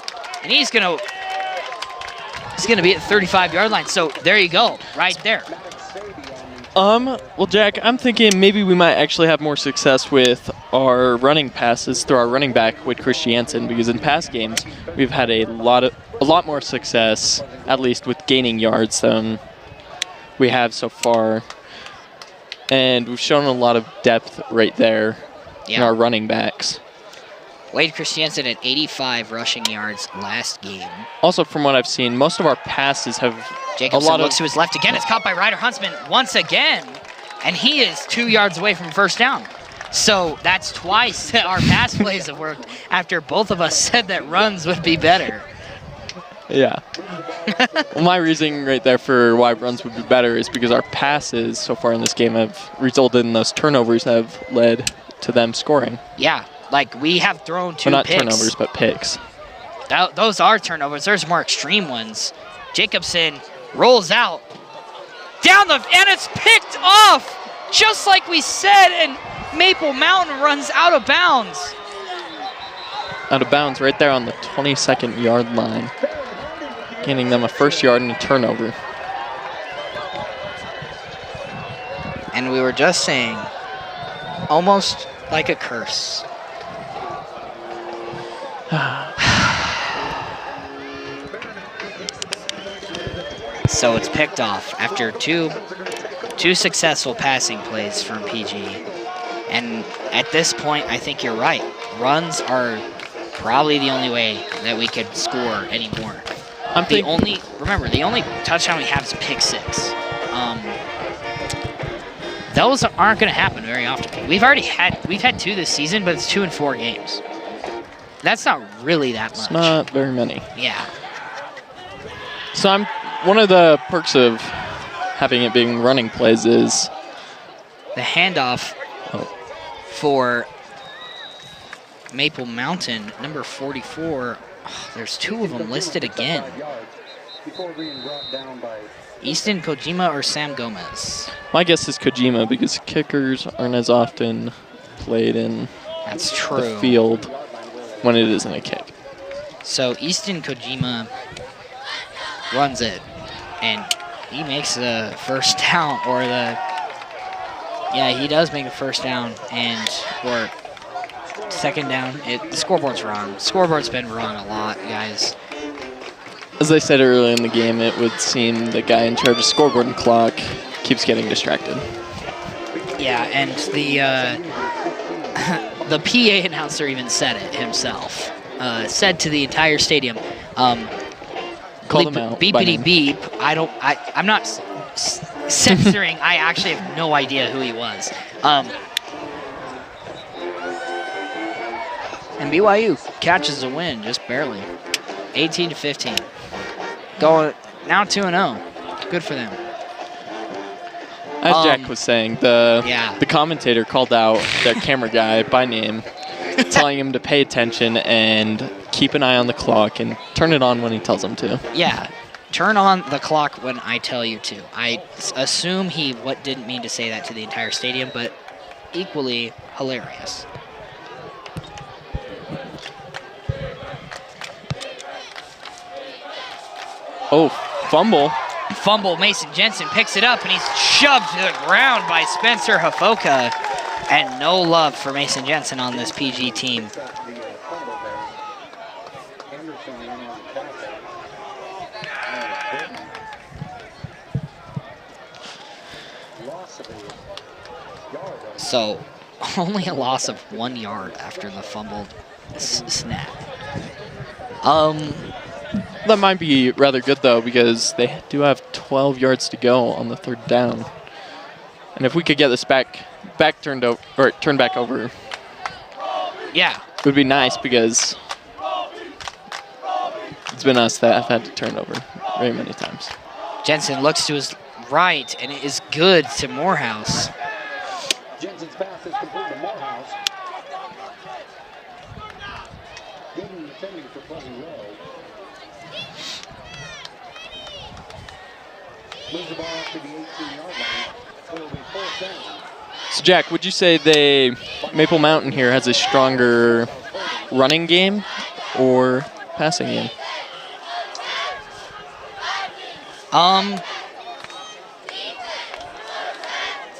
And he's gonna be at the 35-yard line. So there you go, right there. Well, Jack, I'm thinking maybe we might actually have more success with our running passes through our running back with Christiansen, because in past games we've had a lot more success, at least with gaining yards than we have so far. And we've shown a lot of depth right there in our running backs. Wade Christiansen at 85 rushing yards last game. Also, from what I've seen, most of our passes have Jacobson looks to his left again. It's caught by Ryder Huntsman once again, and he is 2 yards away from first down. So that's twice that our pass plays have worked after both of us said that runs would be better. Yeah. Well, my reasoning right there for why runs would be better is because our passes so far in this game have resulted in those turnovers that have led to them scoring. Yeah, like we have thrown 2 well, not picks. Turnovers, but picks. Those are turnovers. There's more extreme ones. Jacobson rolls out and it's picked off, just like we said, and Maple Mountain runs out of bounds. Out of bounds right there on the 22nd yard line, gaining them a first yard and a turnover. And we were just saying, almost like a curse. So it's picked off after two successful passing plays from PG. And at this point, I think you're right. Runs are probably the only way that we could score anymore. The only touchdown we have is pick 6. Those aren't going to happen very often. We've had 2 this season, but it's 2 in 4 games. That's not really that much. It's not very many. Yeah. So one of the perks of having it being running plays is the handoff for Maple Mountain, number 44. Oh, there's 2 of them listed again. Easton Kojima or Sam Gomez? My guess is Kojima, because kickers aren't as often played in the field when it isn't a kick. So Easton Kojima runs it, and he makes the first down, he does make a first down, or second down. The scoreboard's wrong. Scoreboard's been wrong a lot, guys. As I said earlier in the game, it would seem the guy in charge of scoreboard and clock keeps getting distracted. Yeah, and the PA announcer even said it himself. Said to the entire stadium, call them out. Beepity beep. I'm not censoring. I actually have no idea who he was. And BYU catches a win, just barely. 18-15. Going now 2-0. Good for them. As Jack was saying, the commentator called out their camera guy by name, telling him to pay attention and keep an eye on the clock and turn it on when he tells him to. Yeah, turn on the clock when I tell you to. I assume he didn't mean to say that to the entire stadium, but equally hilarious. Oh, fumble. Mason Jensen picks it up, and he's shoved to the ground by Spencer Hafoka. And no love for Mason Jensen on this PG team. So, only a loss of 1 yard after the fumbled snap. That might be rather good, though, because they do have 12 yards to go on the 3rd down. And if we could get this turned back over, yeah, it would be nice, because it's been us that have had to turn over very many times. Jensen looks to his right, and it is good to Morehouse. Jensen's pass is complete to Morehouse. Good intending for Pleasant Grove. Moves the ball up to the 18-yard line. It will be 4th down. So, Jack, would you say Maple Mountain here has a stronger running game or passing game?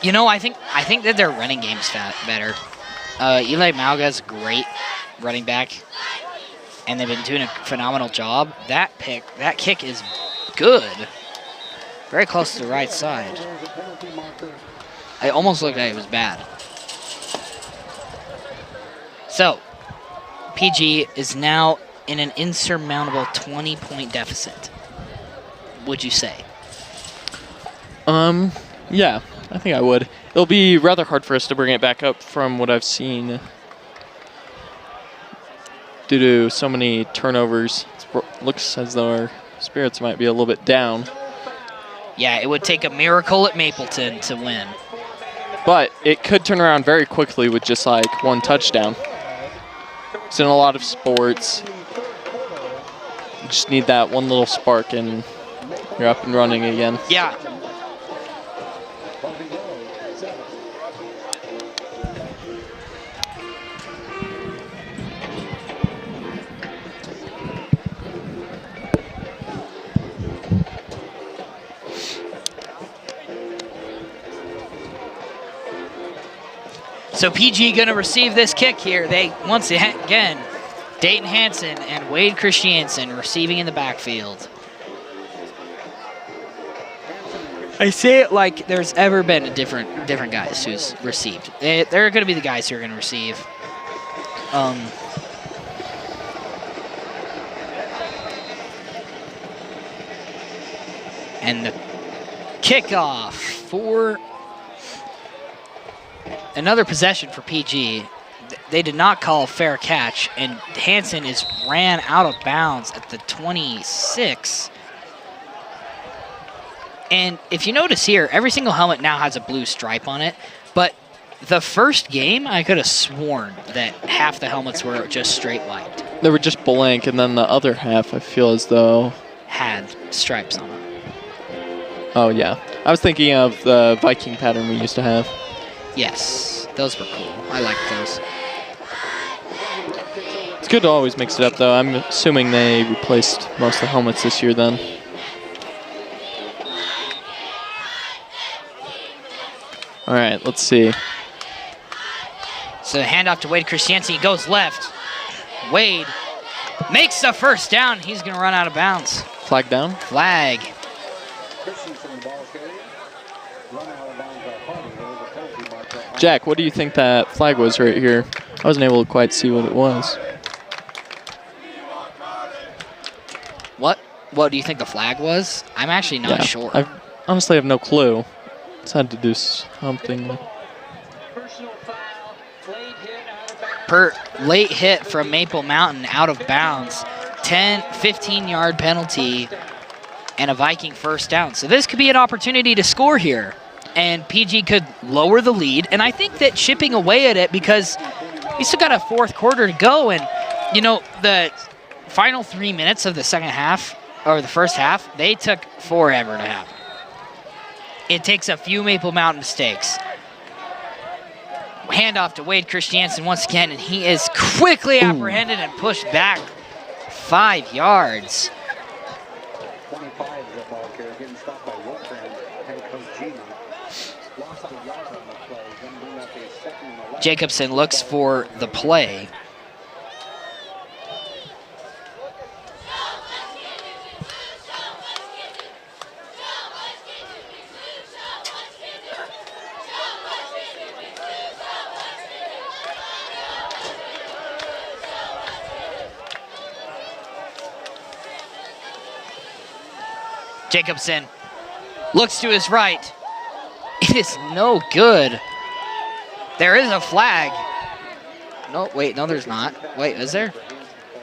You know, I think that their running game's better. Eli Malga's great running back, and they've been doing a phenomenal job. That kick is good. Very close to the right side. I almost looked like it was bad. So, PG is now in an insurmountable 20-point deficit. Would you say? Yeah, I think I would. It'll be rather hard for us to bring it back up from what I've seen due to so many turnovers. It looks as though our spirits might be a little bit down. Yeah, it would take a miracle at Mapleton to win. But it could turn around very quickly with just like one touchdown. It's in a lot of sports. You just need that one little spark and you're up and running again. Yeah. So PG going to receive this kick here. They, once again, Dayton Hansen and Wade Christiansen receiving in the backfield. I say it like there's ever been a different guys who's received. They're going to be the guys who are going to receive. And the kickoff for another possession for PG. They did not call a fair catch, and Hansen ran out of bounds at the 26. And if you notice here, every single helmet now has a blue stripe on it, but the first game, I could have sworn that half the helmets were just straight white. They were just blank, and then the other half, I feel as though had stripes on them. Oh, yeah. I was thinking of the Viking pattern we used to have. Yes, those were cool. I liked those. It's good to always mix it up, though. I'm assuming they replaced most of the helmets this year then. All right, let's see. So handoff to Wade Christiansen. He goes left. Wade makes the first down. He's going to run out of bounds. Flag down? Flag. Jack, what do you think that flag was right here? I wasn't able to quite see what it was. What do you think the flag was? I'm actually not sure. I honestly have no clue. It's had to do something. Late hit from Maple Mountain out of bounds. 15-yard penalty and a Viking first down. So this could be an opportunity to score here. And PG could lower the lead. And I think that chipping away at it, because we still got a fourth quarter to go. And, you know, the final 3 minutes of the second half, or the first half, they took forever to happen. It takes a few Maple Mountain mistakes. Handoff to Wade Christiansen once again, and he is quickly apprehended and pushed back 5 yards. 25 is the ball carrier, getting stopped by Wolfram, head coach Gino. Lost the yard on the play. Jacobson looks for the play. Jacobson looks to his right. It is no good. There is a flag. No, wait, no, there's not. Wait, is there?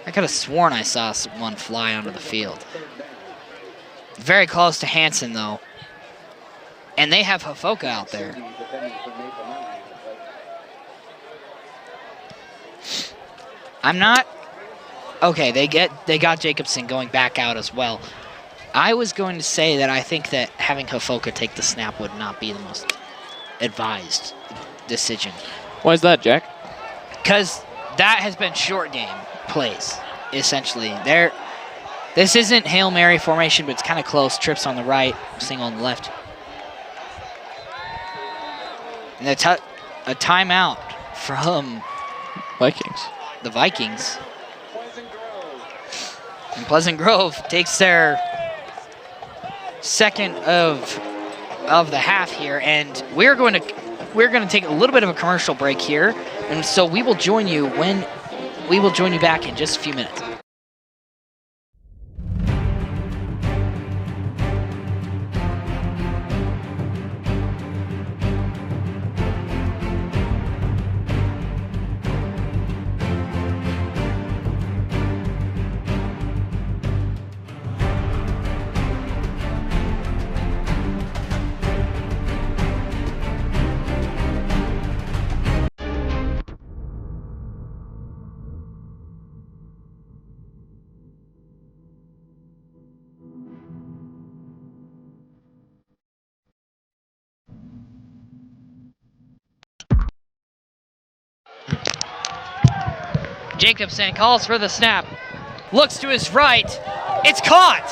I could have sworn I saw one fly onto the field. Very close to Hansen, though. And they have Hafoka out there. I'm not... Okay, they got Jacobson going back out as well. I was going to say that I think that having Hafoka take the snap would not be the most advised decision. Why is that, Jack? Because that has been short game plays, essentially. This isn't Hail Mary formation, but it's kind of close. Trips on the right, single on the left. And a timeout from Vikings. The Vikings. And Pleasant Grove takes their second of the half here, and we're going to take a little bit of a commercial break here, and so we will join you back in just a few minutes. Jacobson calls for the snap, looks to his right, it's caught!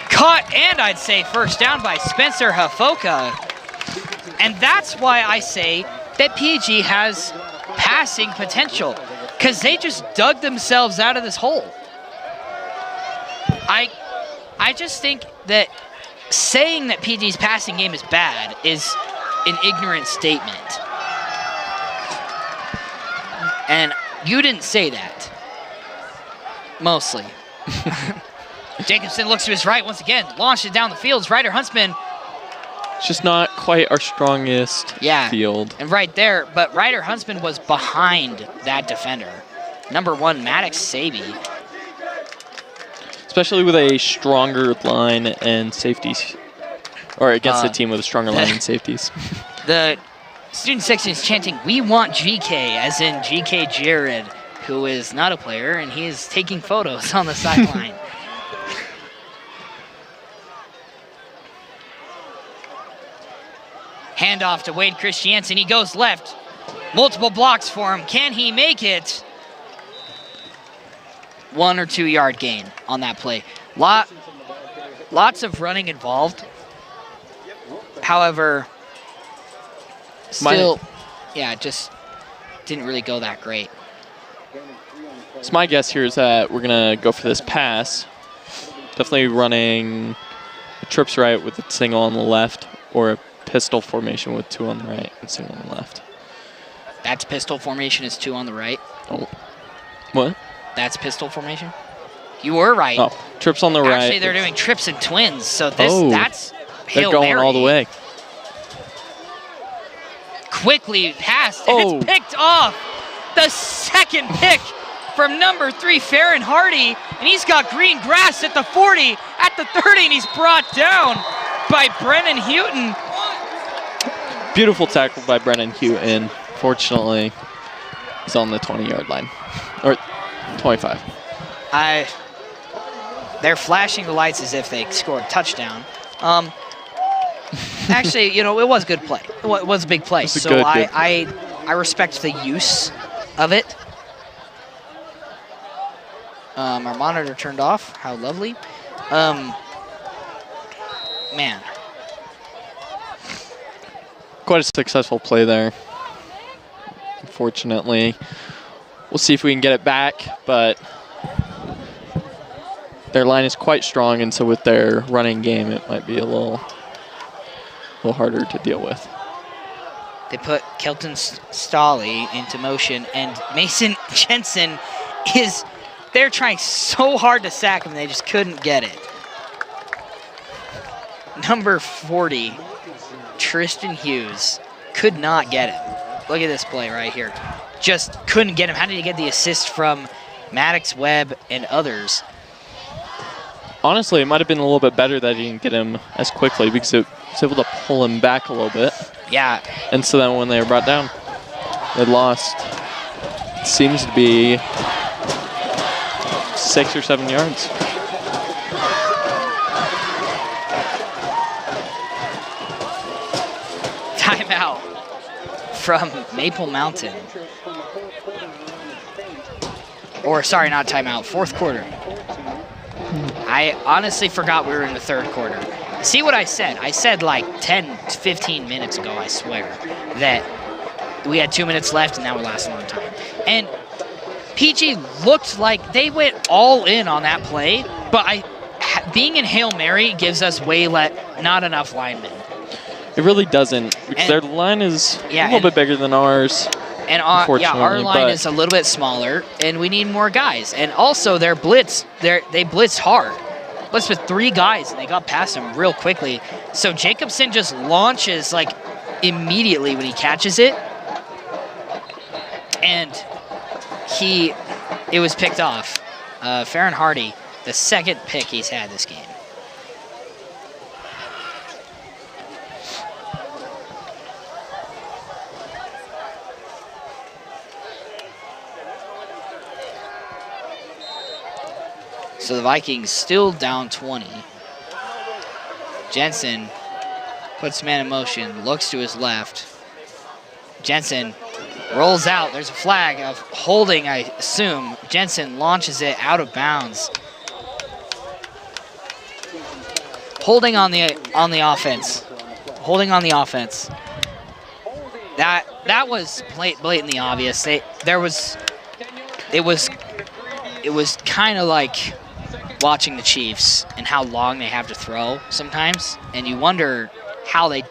Caught, and I'd say first down by Spencer Hafoka. And that's why I say that PG has passing potential, because they just dug themselves out of this hole. I just think that saying that PG's passing game is bad is an ignorant statement. And you didn't say that. Mostly. Jacobson looks to his right once again, launched it down the field. Ryder Huntsman. It's just not quite our strongest field. And right there, but Ryder Huntsman was behind that defender. Number 1, Maddox Saby. Especially with a stronger line and safeties. Or against a team with a stronger line and safeties. The student section is chanting, "We want GK," as in GK Jared, who is not a player, and he is taking photos on the sideline. Handoff to Wade Christiansen. He goes left. Multiple blocks for him. Can he make it? 1 or 2 yard gain on that play. Lots of running involved. However, still, just didn't really go that great. So my guess here is that we're going to go for this pass. Definitely running a trips right with a single on the left, or a pistol formation with 2 on the right and single on the left. That's pistol formation is 2 on the right. Oh. What? That's pistol formation? You were right. Oh, trips on the right. Actually, they're doing trips and twins, so that's Hail They're going Mary. all the way. Quickly passed, and it's picked off. The second pick from number 3, Farron Hardy, and he's got green grass at the 40, at the 30, and he's brought down by Brennan Houghton. Beautiful tackle by Brennan Houghton. Fortunately, he's on the 20-yard line, or 25. They're flashing the lights as if they scored a touchdown. Actually, it was a good play. It was a big play, so I respect the use of it. Our monitor turned off. How lovely. Man. quite a successful play there. Unfortunately, we'll see if we can get it back, but their line is quite strong, and so with their running game, it might be a little harder to deal with. They put Kelton Stolley into motion, and Mason Jensen they're trying so hard to sack him, they just couldn't get it. Number 40, Tristan Hughes, could not get him. Look at this play right here. Just couldn't get him. How did he get the assist from Maddox, Webb, and others? Honestly, it might have been a little bit better that he didn't get him as quickly because it was able to pull him back a little bit. Yeah. And so then when they were brought down, they lost, it seems to be 6 or 7 yards. Timeout from Maple Mountain. Or, sorry, not timeout, fourth quarter. I honestly forgot we were in the third quarter. See what I said? I said like 10 to 15 minutes ago, I swear, that we had 2 minutes left and that would last a long time. And PG looked like they went all in on that play, but being in Hail Mary gives us not enough linemen. It really doesn't, because their line is a little bit bigger than ours. And our line is a little bit smaller, and we need more guys. And also, they blitzed hard. Blitzed with 3 guys, and they got past him real quickly. So Jacobson just launches like immediately when he catches it, and it was picked off. Farron Hardy, the second pick he's had this game. So the Vikings still down 20. Jensen puts man in motion, looks to his left. Jensen rolls out. There's a flag of holding, I assume. Jensen launches it out of bounds. Holding on the offense. Holding on the offense. That was blatantly obvious. It was kind of like watching the Chiefs and how long they have to throw sometimes, and you wonder how they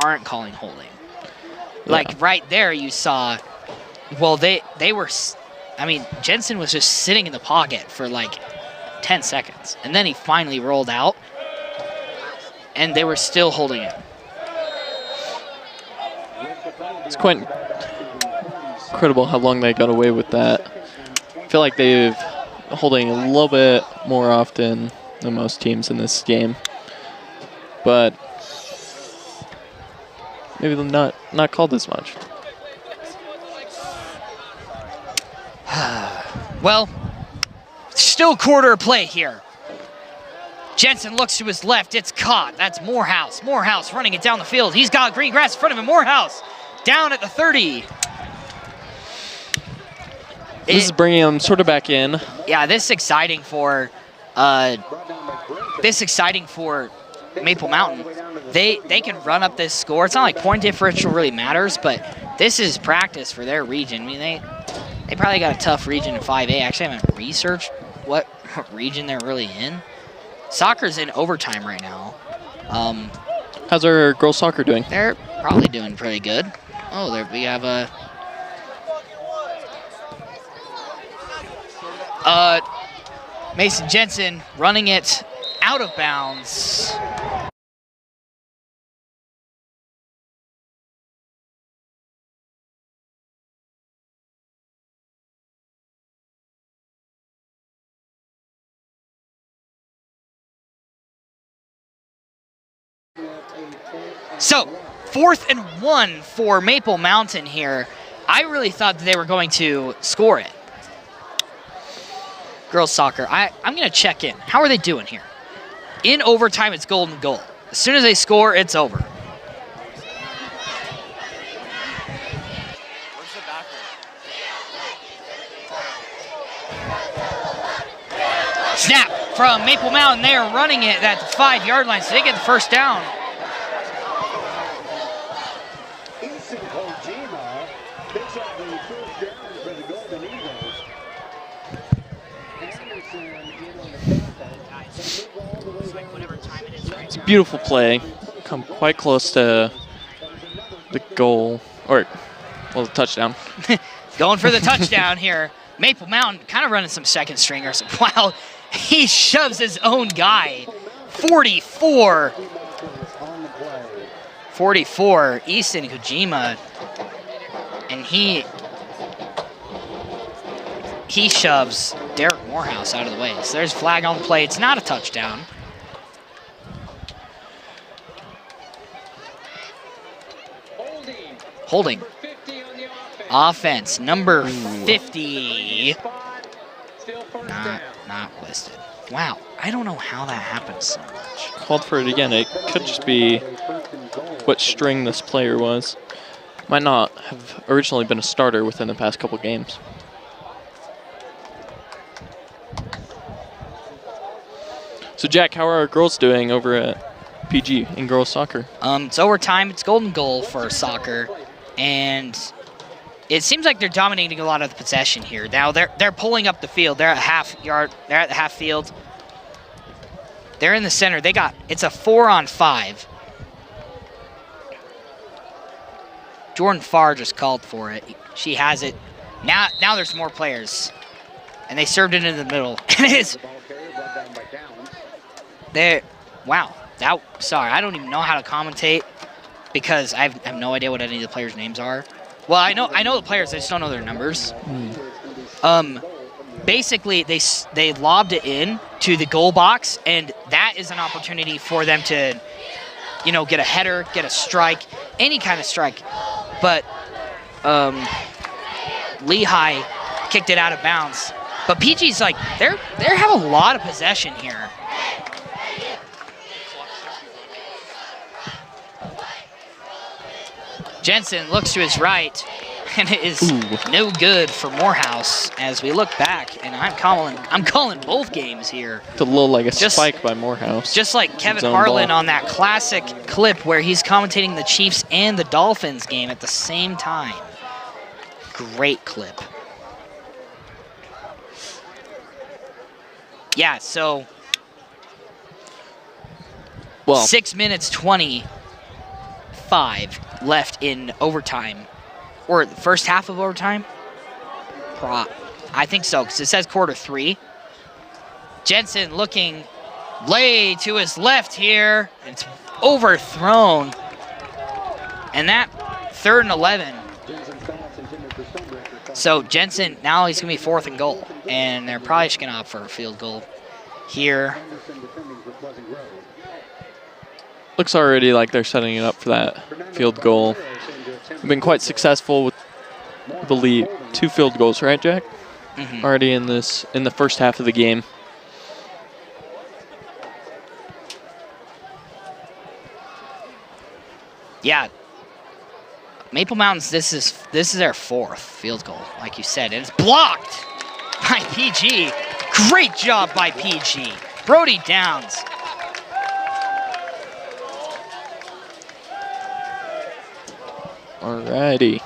aren't calling holding. Yeah. Like right there, you saw. Well, they were. I mean, Jensen was just sitting in the pocket for like 10 seconds, and then he finally rolled out, and they were still holding it. It's quite incredible how long they got away with that. I feel like they've holding a little bit more often than most teams in this game, but maybe they're not called as much. Well, still quarter of play here. Jensen looks to his left. It's caught. That's Morehouse. Morehouse running it down the field. He's got green grass in front of him. Morehouse down at the 30. This is bringing them sort of back in. Yeah, this is exciting for Maple Mountain. They can run up this score. It's not like point differential really matters, but this is practice for their region. I mean, they probably got a tough region in 5A. Actually, I haven't researched what region they're really in. Soccer's in overtime right now. How's our girls soccer doing? They're probably doing pretty good. Oh, there we have a. Mason Jensen running it out of bounds. So, 4th and 1 for Maple Mountain here. I really thought that they were going to score it. Girls soccer. I'm going to check in. How are they doing here? In overtime, it's golden goal. As soon as they score, it's over. Where's the backer? Snap from Maple Mountain. They are running it at the 5-yard line, so they get the first down. beautiful play. Come quite close to the goal, or, well, the touchdown. Going for the touchdown here. Maple Mountain kind of running some second stringers. Wow, he shoves his own guy. 44. 44, Easton Kojima. And he shoves Derek Morehouse out of the way. So there's flag on the play. It's not a touchdown. Holding. Offense, number 50. Not listed. Wow, I don't know how that happens so much. Called for it again. It could just be what string this player was. Might not have originally been a starter within the past couple games. So Jack, how are our girls doing over at PG in girls soccer? It's overtime. It's golden goal for soccer, and it seems like they're dominating a lot of the possession here. Now they're pulling up the field. They're at half yard. They're at the half field. They're in the center. It's a 4-on-5. Jordan Farr just called for it. She has it. Now there's more players, and they served it into the middle. And it is. Wow. Sorry, I don't even know how to commentate because I have no idea what any of the players' names are. Well, I know the players. I just don't know their numbers. Basically, they lobbed it in to the goal box, and that is an opportunity for them to, get a header, get a strike, any kind of strike. But Lehigh kicked it out of bounds. But PG's like they have a lot of possession here. Jensen looks to his right, and it is no good for Morehouse as we look back, and I'm calling both games here. It's a little like a spike by Morehouse. Just like Kevin Harlan on that classic clip where he's commentating the Chiefs and the Dolphins game at the same time. Great clip. Yeah, so 6 minutes 25 left in overtime, or the first half of overtime. I think so, because it says quarter 3. Jensen looking lay to his left here. It's overthrown, and that 3rd and 11. So Jensen, now he's going to be 4th and goal, and they're probably just going to opt for a field goal here. Looks already like they're setting it up for that field goal. We've been quite successful with, I believe, 2 field goals, right, Jack? Already in the first half of the game. Yeah. Maple Mountains, this is their 4th field goal, like you said, and it's blocked by PG. Great job by PG. Brody Downs. Alrighty.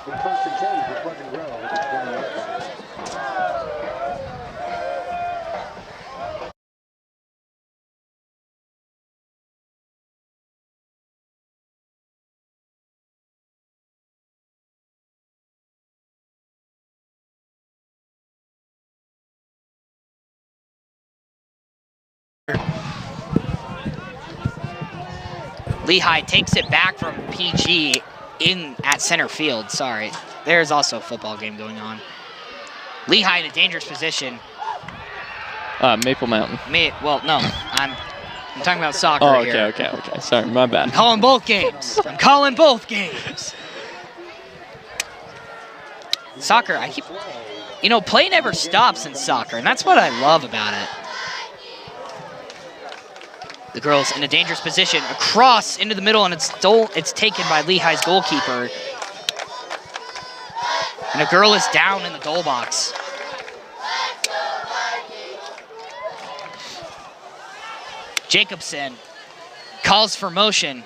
Lehigh takes it back from PG at center field. Sorry, there's also a football game going on. Lehigh in a dangerous position. Maple Mountain. Well, no, I'm talking about soccer here. Okay. Sorry, my bad. I'm calling both games. Soccer, play never stops in soccer, and that's what I love about it. The girls in a dangerous position, across into the middle, and it's taken by Lehigh's goalkeeper. And a girl is down in the goal box. Jacobson calls for motion.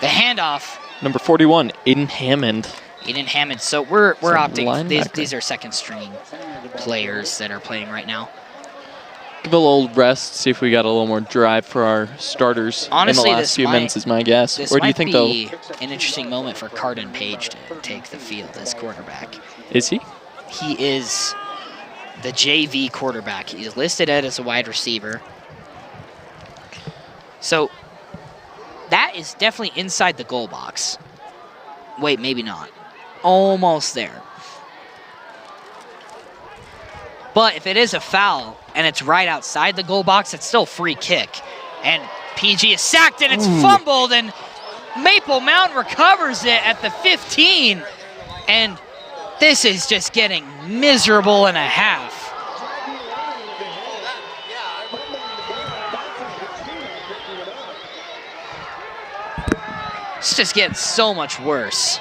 The handoff. Number 41, Aiden Hammond. So we're opting. These are second string players that are playing right now. Give a little rest, see if we got a little more drive for our starters Honestly, in the last few minutes is my guess. This Or do you might think be an interesting moment for Cardin Page to take the field as quarterback. Is he? He is the JV quarterback. He's listed as a wide receiver. So that is definitely inside the goal box. Wait, maybe not. Almost there. But if it is a foul and it's right outside the goal box, it's still a free kick. And PG is sacked and it's fumbled, and Maple Mountain recovers it at the 15. And this is just getting miserable and a half. It's just getting so much worse.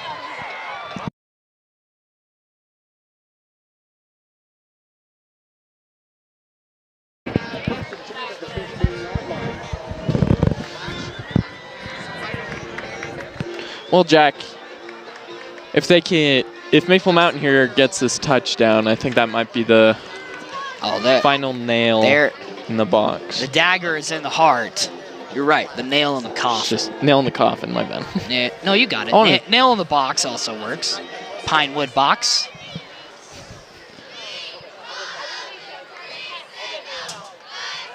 Well, Jack, if Maple Mountain here gets this touchdown, I think that might be the final nail in the box. The dagger is in the heart. You're right, the nail in the coffin. Just nail in the coffin, my bad. No, you got it. Nail in the box also works. Pinewood box.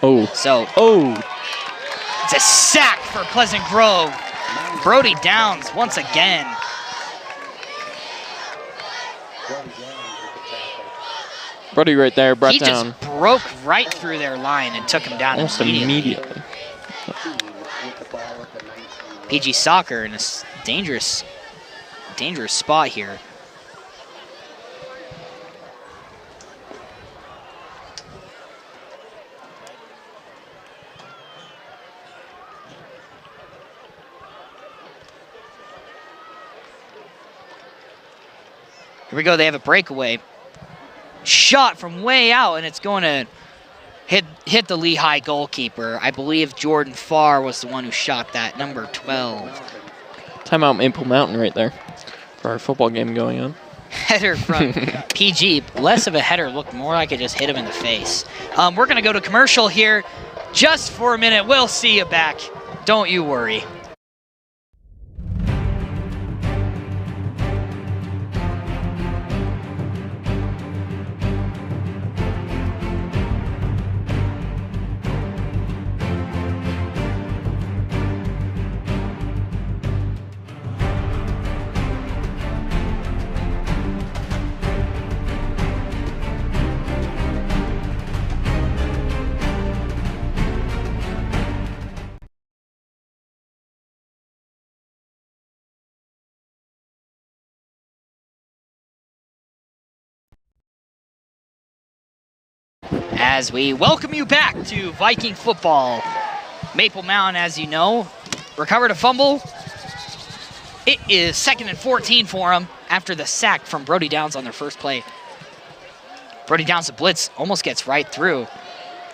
It's a sack for Pleasant Grove. Brody Downs once again. Brody right there, brought he down. He just broke right through their line and took him down almost immediately. PG Soccer in a dangerous spot here. Here we go, they have a breakaway. Shot from way out, and it's going to hit the Lehigh goalkeeper. I believe Jordan Farr was the one who shot that, number 12. Timeout Maple Mountain right there for our football game going on. Header from PG. Less of a header, looked more like it just hit him in the face. We're going to go to commercial here just for a minute. We'll see you back. Don't you worry. As we welcome you back to Viking football. Maple Mountain, as you know, recovered a fumble. It is 2nd and 14 for them after the sack from Brody Downs on their first play. Brody Downs, the blitz, almost gets right through.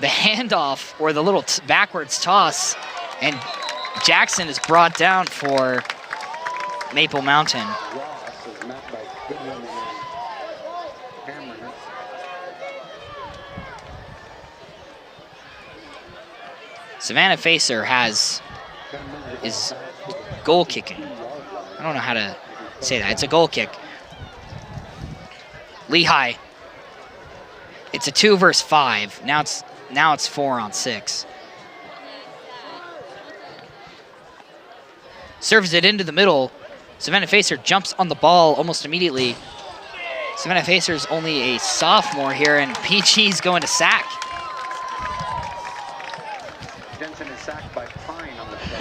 The handoff, or the little backwards toss, and Jackson is brought down for Maple Mountain. Savannah Facer is goal kicking. I don't know how to say that. It's a goal kick. Lehigh. It's a 2 versus 5. Now it's 4 on 6. Serves it into the middle. Savannah Facer jumps on the ball almost immediately. Savannah Facer's only a sophomore here, and PG's going to sack.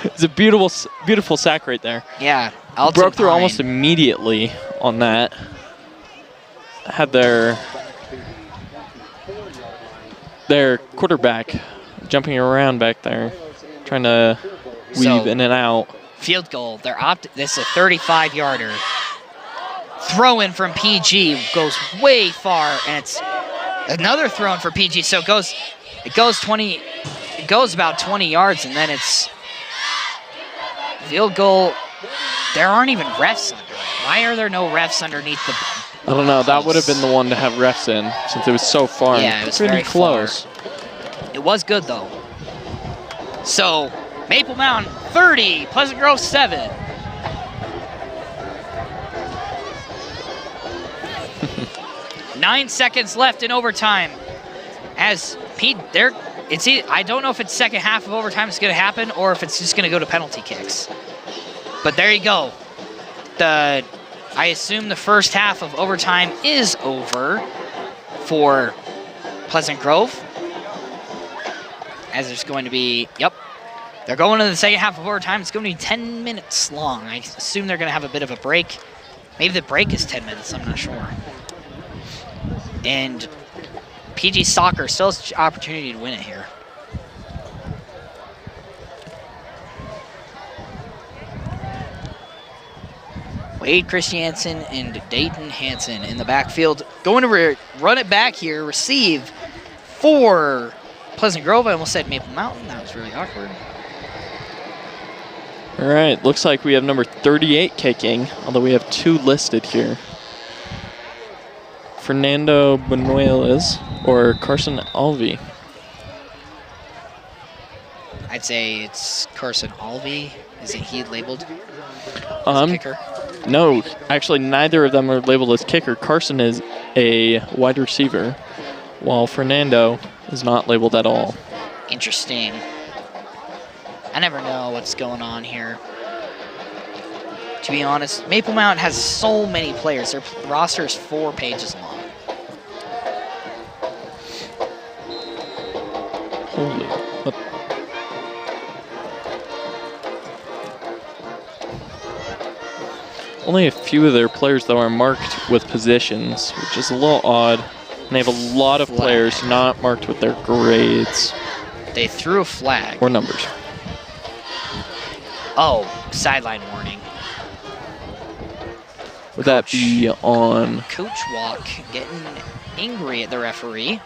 It's a beautiful sack right there. Yeah, broke through almost immediately on that. Had their quarterback jumping around back there, trying to weave in and out. Field goal. This is a 35-yarder. Throw in from PG goes way far, and it's another throw in for PG. So it goes about 20 yards, and then it's field goal. There aren't even refs under it. Why are there no refs underneath the I don't know. That would have been the one to have refs in, since it was so far. Yeah, it was pretty very close. Far. It It was good, though. So, Maple Mountain 30, Pleasant Grove 7. Nine seconds left in overtime. As Pete, I don't know if it's second half of overtime is going to happen or if it's just going to go to penalty kicks. But there you go. I assume the first half of overtime is over for Pleasant Grove. As there's going to be, they're going to the second half of overtime. It's going to be 10 minutes long. I assume they're going to have a bit of a break. Maybe the break is 10 minutes, I'm not sure. And PG Soccer still has an opportunity to win it here. Wade Christiansen and Dayton Hansen in the backfield. Going to run it back here, receive for Pleasant Grove. I almost said Maple Mountain. That was really awkward. All right, looks like we have number 38 kicking, although we have 2 listed here. Fernando Benuelos or Carson Alvey. I'd say it's Carson Alvey. Isn't he labeled as kicker? No, actually neither of them are labeled as kicker. Carson is a wide receiver, while Fernando is not labeled at all. Interesting. I never know what's going on here. To be honest, Maple Mountain has so many players. Their roster is 4 pages long. Holy. What? Only a few of their players, though, are marked with positions, which is a little odd. And they have a lot of players not marked with their grades. They threw a flag. Or numbers. Oh, sideline warning. Would that be on? Coach Walk getting angry at the referee.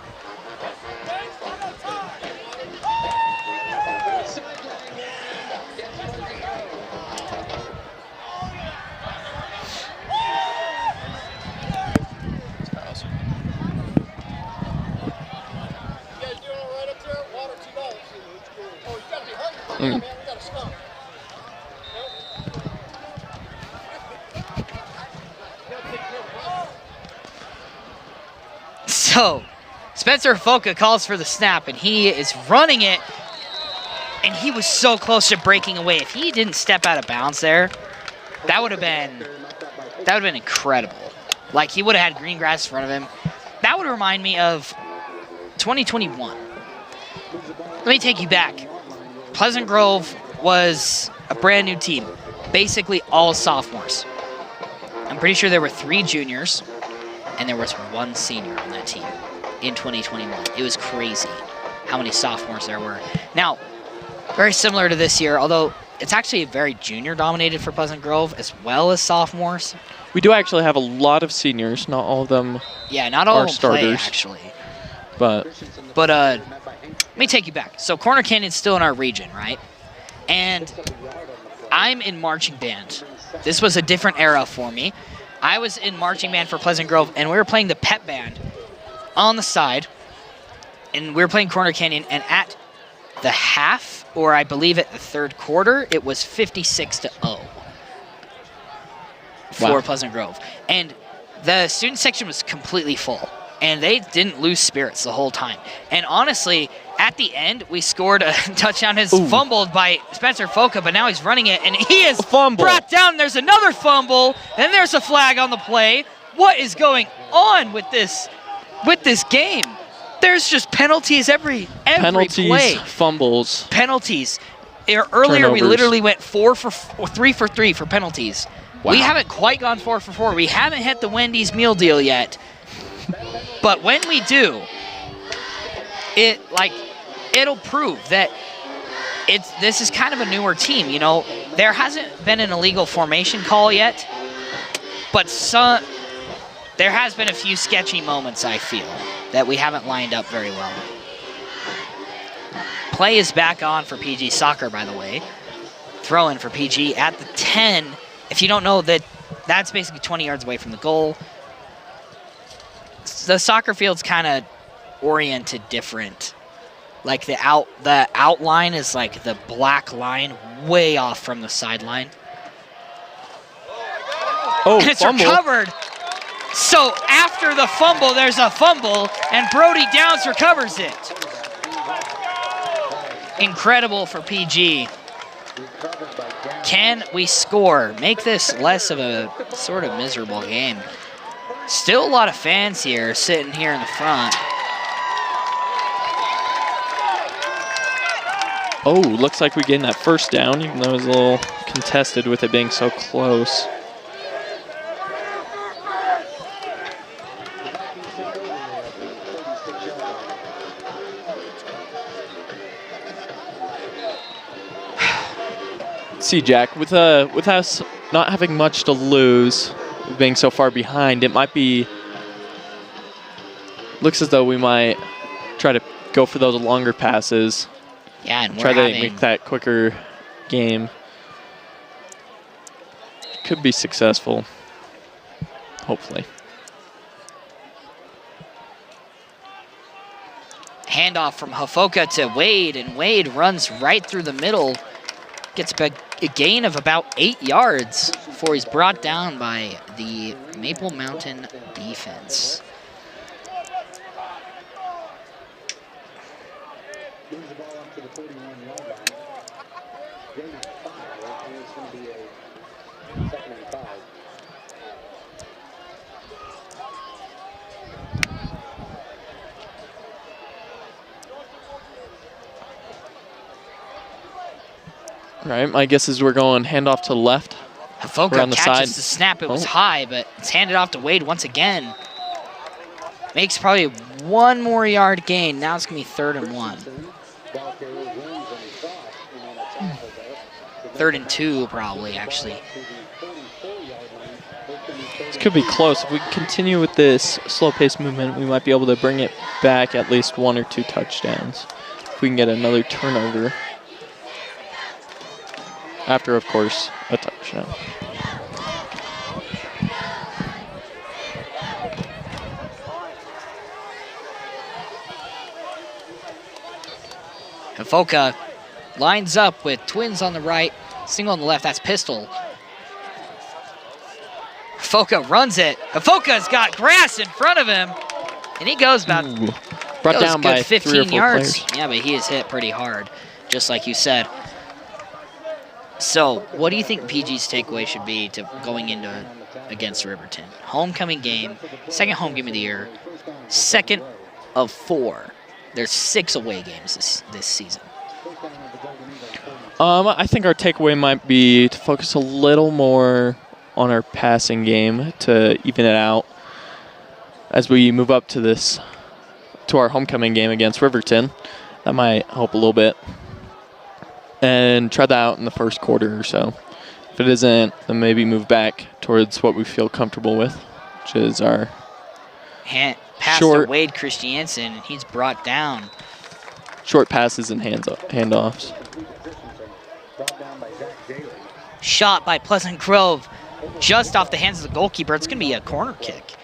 So, Spencer Foka calls for the snap, and he is running it, and he was so close to breaking away. If he didn't step out of bounds there, that would have been incredible. Like, he would have had green grass in front of him. That would remind me of 2021. Let me take you back. Pleasant Grove was a brand new team, basically all sophomores. I'm pretty sure there were 3 juniors, and there was 1 senior on that team in 2021. It was crazy how many sophomores there were. Now, very similar to this year, although it's actually very junior-dominated for Pleasant Grove as well as sophomores. We do actually have a lot of seniors. Not all of them. Yeah, not all are of them starters, play, actually. But let me take you back. So Corner Canyon's still in our region, right? And I'm in marching band. This was a different era for me. I was in marching band for Pleasant Grove, and we were playing the pep band on the side, and we were playing Corner Canyon, and at the half, or I believe at the third quarter, it was 56-0 for Pleasant Grove. And the student section was completely full, and they didn't lose spirits the whole time. And honestly, at the end, we scored a touchdown. It's fumbled by Spencer Foka, but now he's running it, and he is brought down. There's another fumble, and there's a flag on the play. What is going on with this game? There's just penalties every play. Fumbles. Penalties. Earlier, Turnovers. we literally went 3 for 3 for penalties. Wow. We haven't quite gone 4 for 4. We haven't hit the Wendy's meal deal yet. But when we do, it'll prove that this is kind of a newer team. You know, there hasn't been an illegal formation call yet, but there has been a few sketchy moments, I feel, that we haven't lined up very well. Play is back on for PG Soccer, by the way. Throw in for PG at the 10. If you don't know, that's basically 20 yards away from the goal. The soccer field's kind of oriented different Like the outline is like the black line way off from the sideline. Oh, and it's fumble. recovered. So after the fumble, there's a fumble, and Brody Downs recovers it. Incredible for PG. Can we score? Make this less of a sort of miserable game. Still a lot of fans here sitting here in the front. Oh, looks like we're getting that first down, even though it was a little contested with it being so close. See, Jack, with us not having much to lose, being so far behind, it might be, looks as though we might try to go for those longer passes. Yeah, and try to make that quicker game. Could be successful, hopefully. Handoff from Hafoka to Wade, and Wade runs right through the middle. Gets a gain of about 8 yards before he's brought down by the Maple Mountain defense. Right, my guess is we're going handoff to the left. Hafoka on the catches side. the snap. It was high, but it's handed off to Wade once again. Makes probably 1 more yard gain. Now it's going to be 3rd and 1. 3rd and 2, probably, actually. This could be close. If we continue with this slow-paced movement, we might be able to bring it back at least 1 or 2 touchdowns. If we can get another turnover. After, of course, a touchdown. Hafoka lines up with twins on the right, single on the left. That's Pistol. Hafoka runs it. Hafoka's got grass in front of him, and he goes about brought down by 15 3 or 4 yards. players. Yeah, but he is hit pretty hard, just like you said. So, what do you think PG's takeaway should be to going into against Riverton? Homecoming game, second home game of the year, second of 4. There's 6 away games this season. I think our takeaway might be to focus a little more on our passing game to even it out as we move up to our homecoming game against Riverton. That might help a little bit. And try that out in the first quarter or so. If it isn't, then maybe move back towards what we feel comfortable with, which is our pass short to Wade Christiansen, and he's brought down. Short passes and handoffs. Shot by Pleasant Grove, just off the hands of the goalkeeper. It's going to be a corner kick.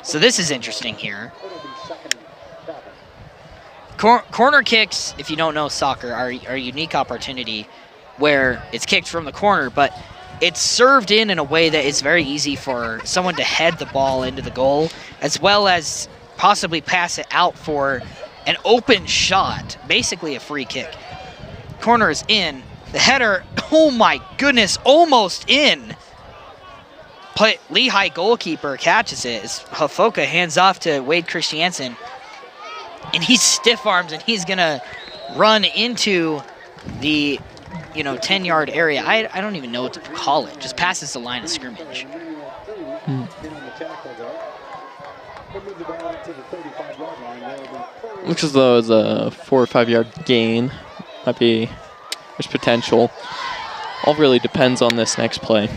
So this is interesting here. Corner kicks, if you don't know soccer, are a unique opportunity where it's kicked from the corner, but it's served in a way that is very easy for someone to head the ball into the goal, as well as possibly pass it out for an open shot, basically a free kick. Corner is in. The header, oh my goodness, almost in. But Lehigh goalkeeper catches it as Hafoka hands off to Wade Christiansen. And he stiff arms, and he's gonna run into the 10-yard area. I don't even know what to call it. Just passes the line of scrimmage. Looks as though it's a 4 or 5 yard gain. There's potential. All really depends on this next play.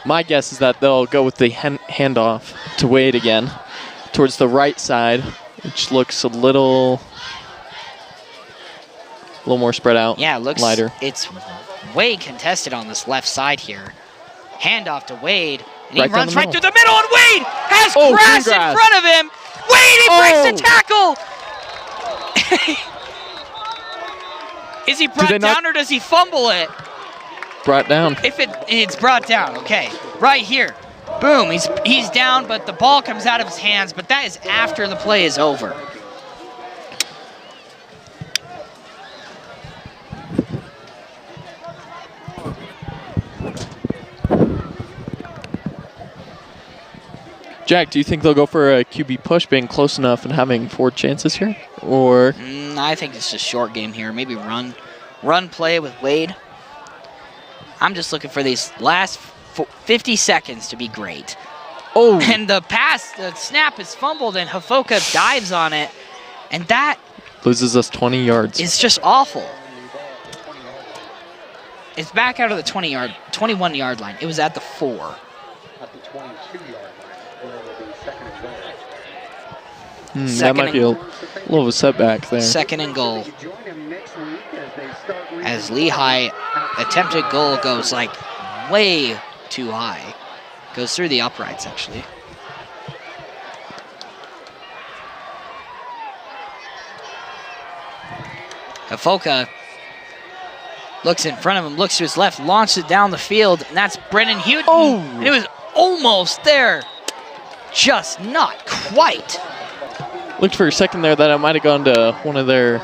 My guess is that they'll go with the handoff to Wade again towards the right side, which looks a little more spread out. Yeah, it looks lighter. It's way contested on this left side here. Handoff to Wade. And he runs right through the middle, and Wade has grass in front of him. Wade, he breaks the tackle. Is he brought down or does he fumble it? Brought down. If it's brought down, okay. Right here. Boom, he's down, but the ball comes out of his hands, but that is after the play is over. Jack, do you think they'll go for a QB push, being close enough and having 4 chances here? Or I think it's just short game here. Maybe run play with Wade. I'm just looking for these last 50 seconds to be great. Oh! And the snap is fumbled, and Hafoka dives on it, and that loses us 20 yards. It's just awful. It's back out of the 21-yard line. It was at the 4. At the 22-yard line. That might be a little of a setback there. Second and goal. As Lehigh attempted goal goes like way too high. Goes through the uprights, actually. Hafoka looks in front of him, looks to his left, launches it down the field, and that's Brennan Houghton. Oh! And it was almost there. Just not quite. Looked for a second there that it might have gone to one of their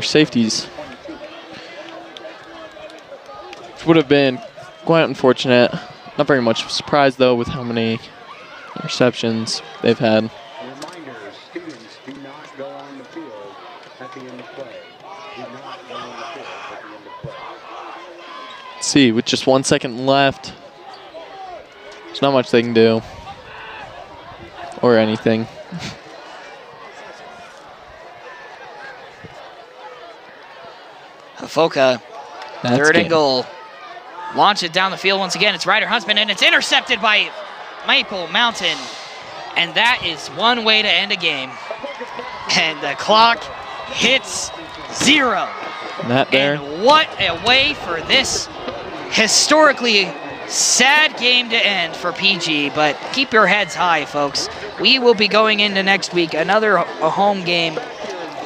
safeties. Which would have been quite unfortunate. Not very much surprised though with how many interceptions they've had. Reminder, students do not go on the field at the end of play. Do not go on the field at the end of play. Let's see, with just 1 second left, there's not much they can do. Or anything. Hafoka, third and goal. Launch it down the field once again. It's Ryder Huntsman, and it's intercepted by Maple Mountain. And that is one way to end a game. And the clock hits 0. Not there. And what a way for this historically sad game to end for PG. But keep your heads high, folks. We will be going into next week, a home game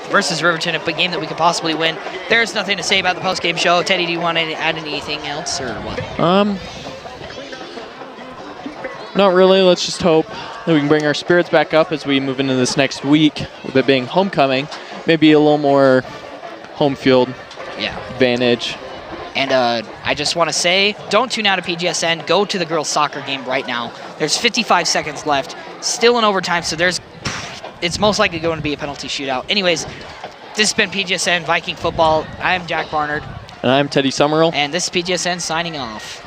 versus Riverton, a game that we could possibly win. There's nothing to say about the post-game show. Teddy, do you want to add anything else or what? Not really. Let's just hope that we can bring our spirits back up as we move into this next week, with it being homecoming. Maybe a little more home field advantage. And I just want to say, don't tune out of PGSN. Go to the girls' soccer game right now. There's 55 seconds left, still in overtime, so it's most likely going to be a penalty shootout. Anyways, this has been PGSN Viking Football. I'm Jack Barnard. And I'm Teddy Summerall. And this is PGSN signing off.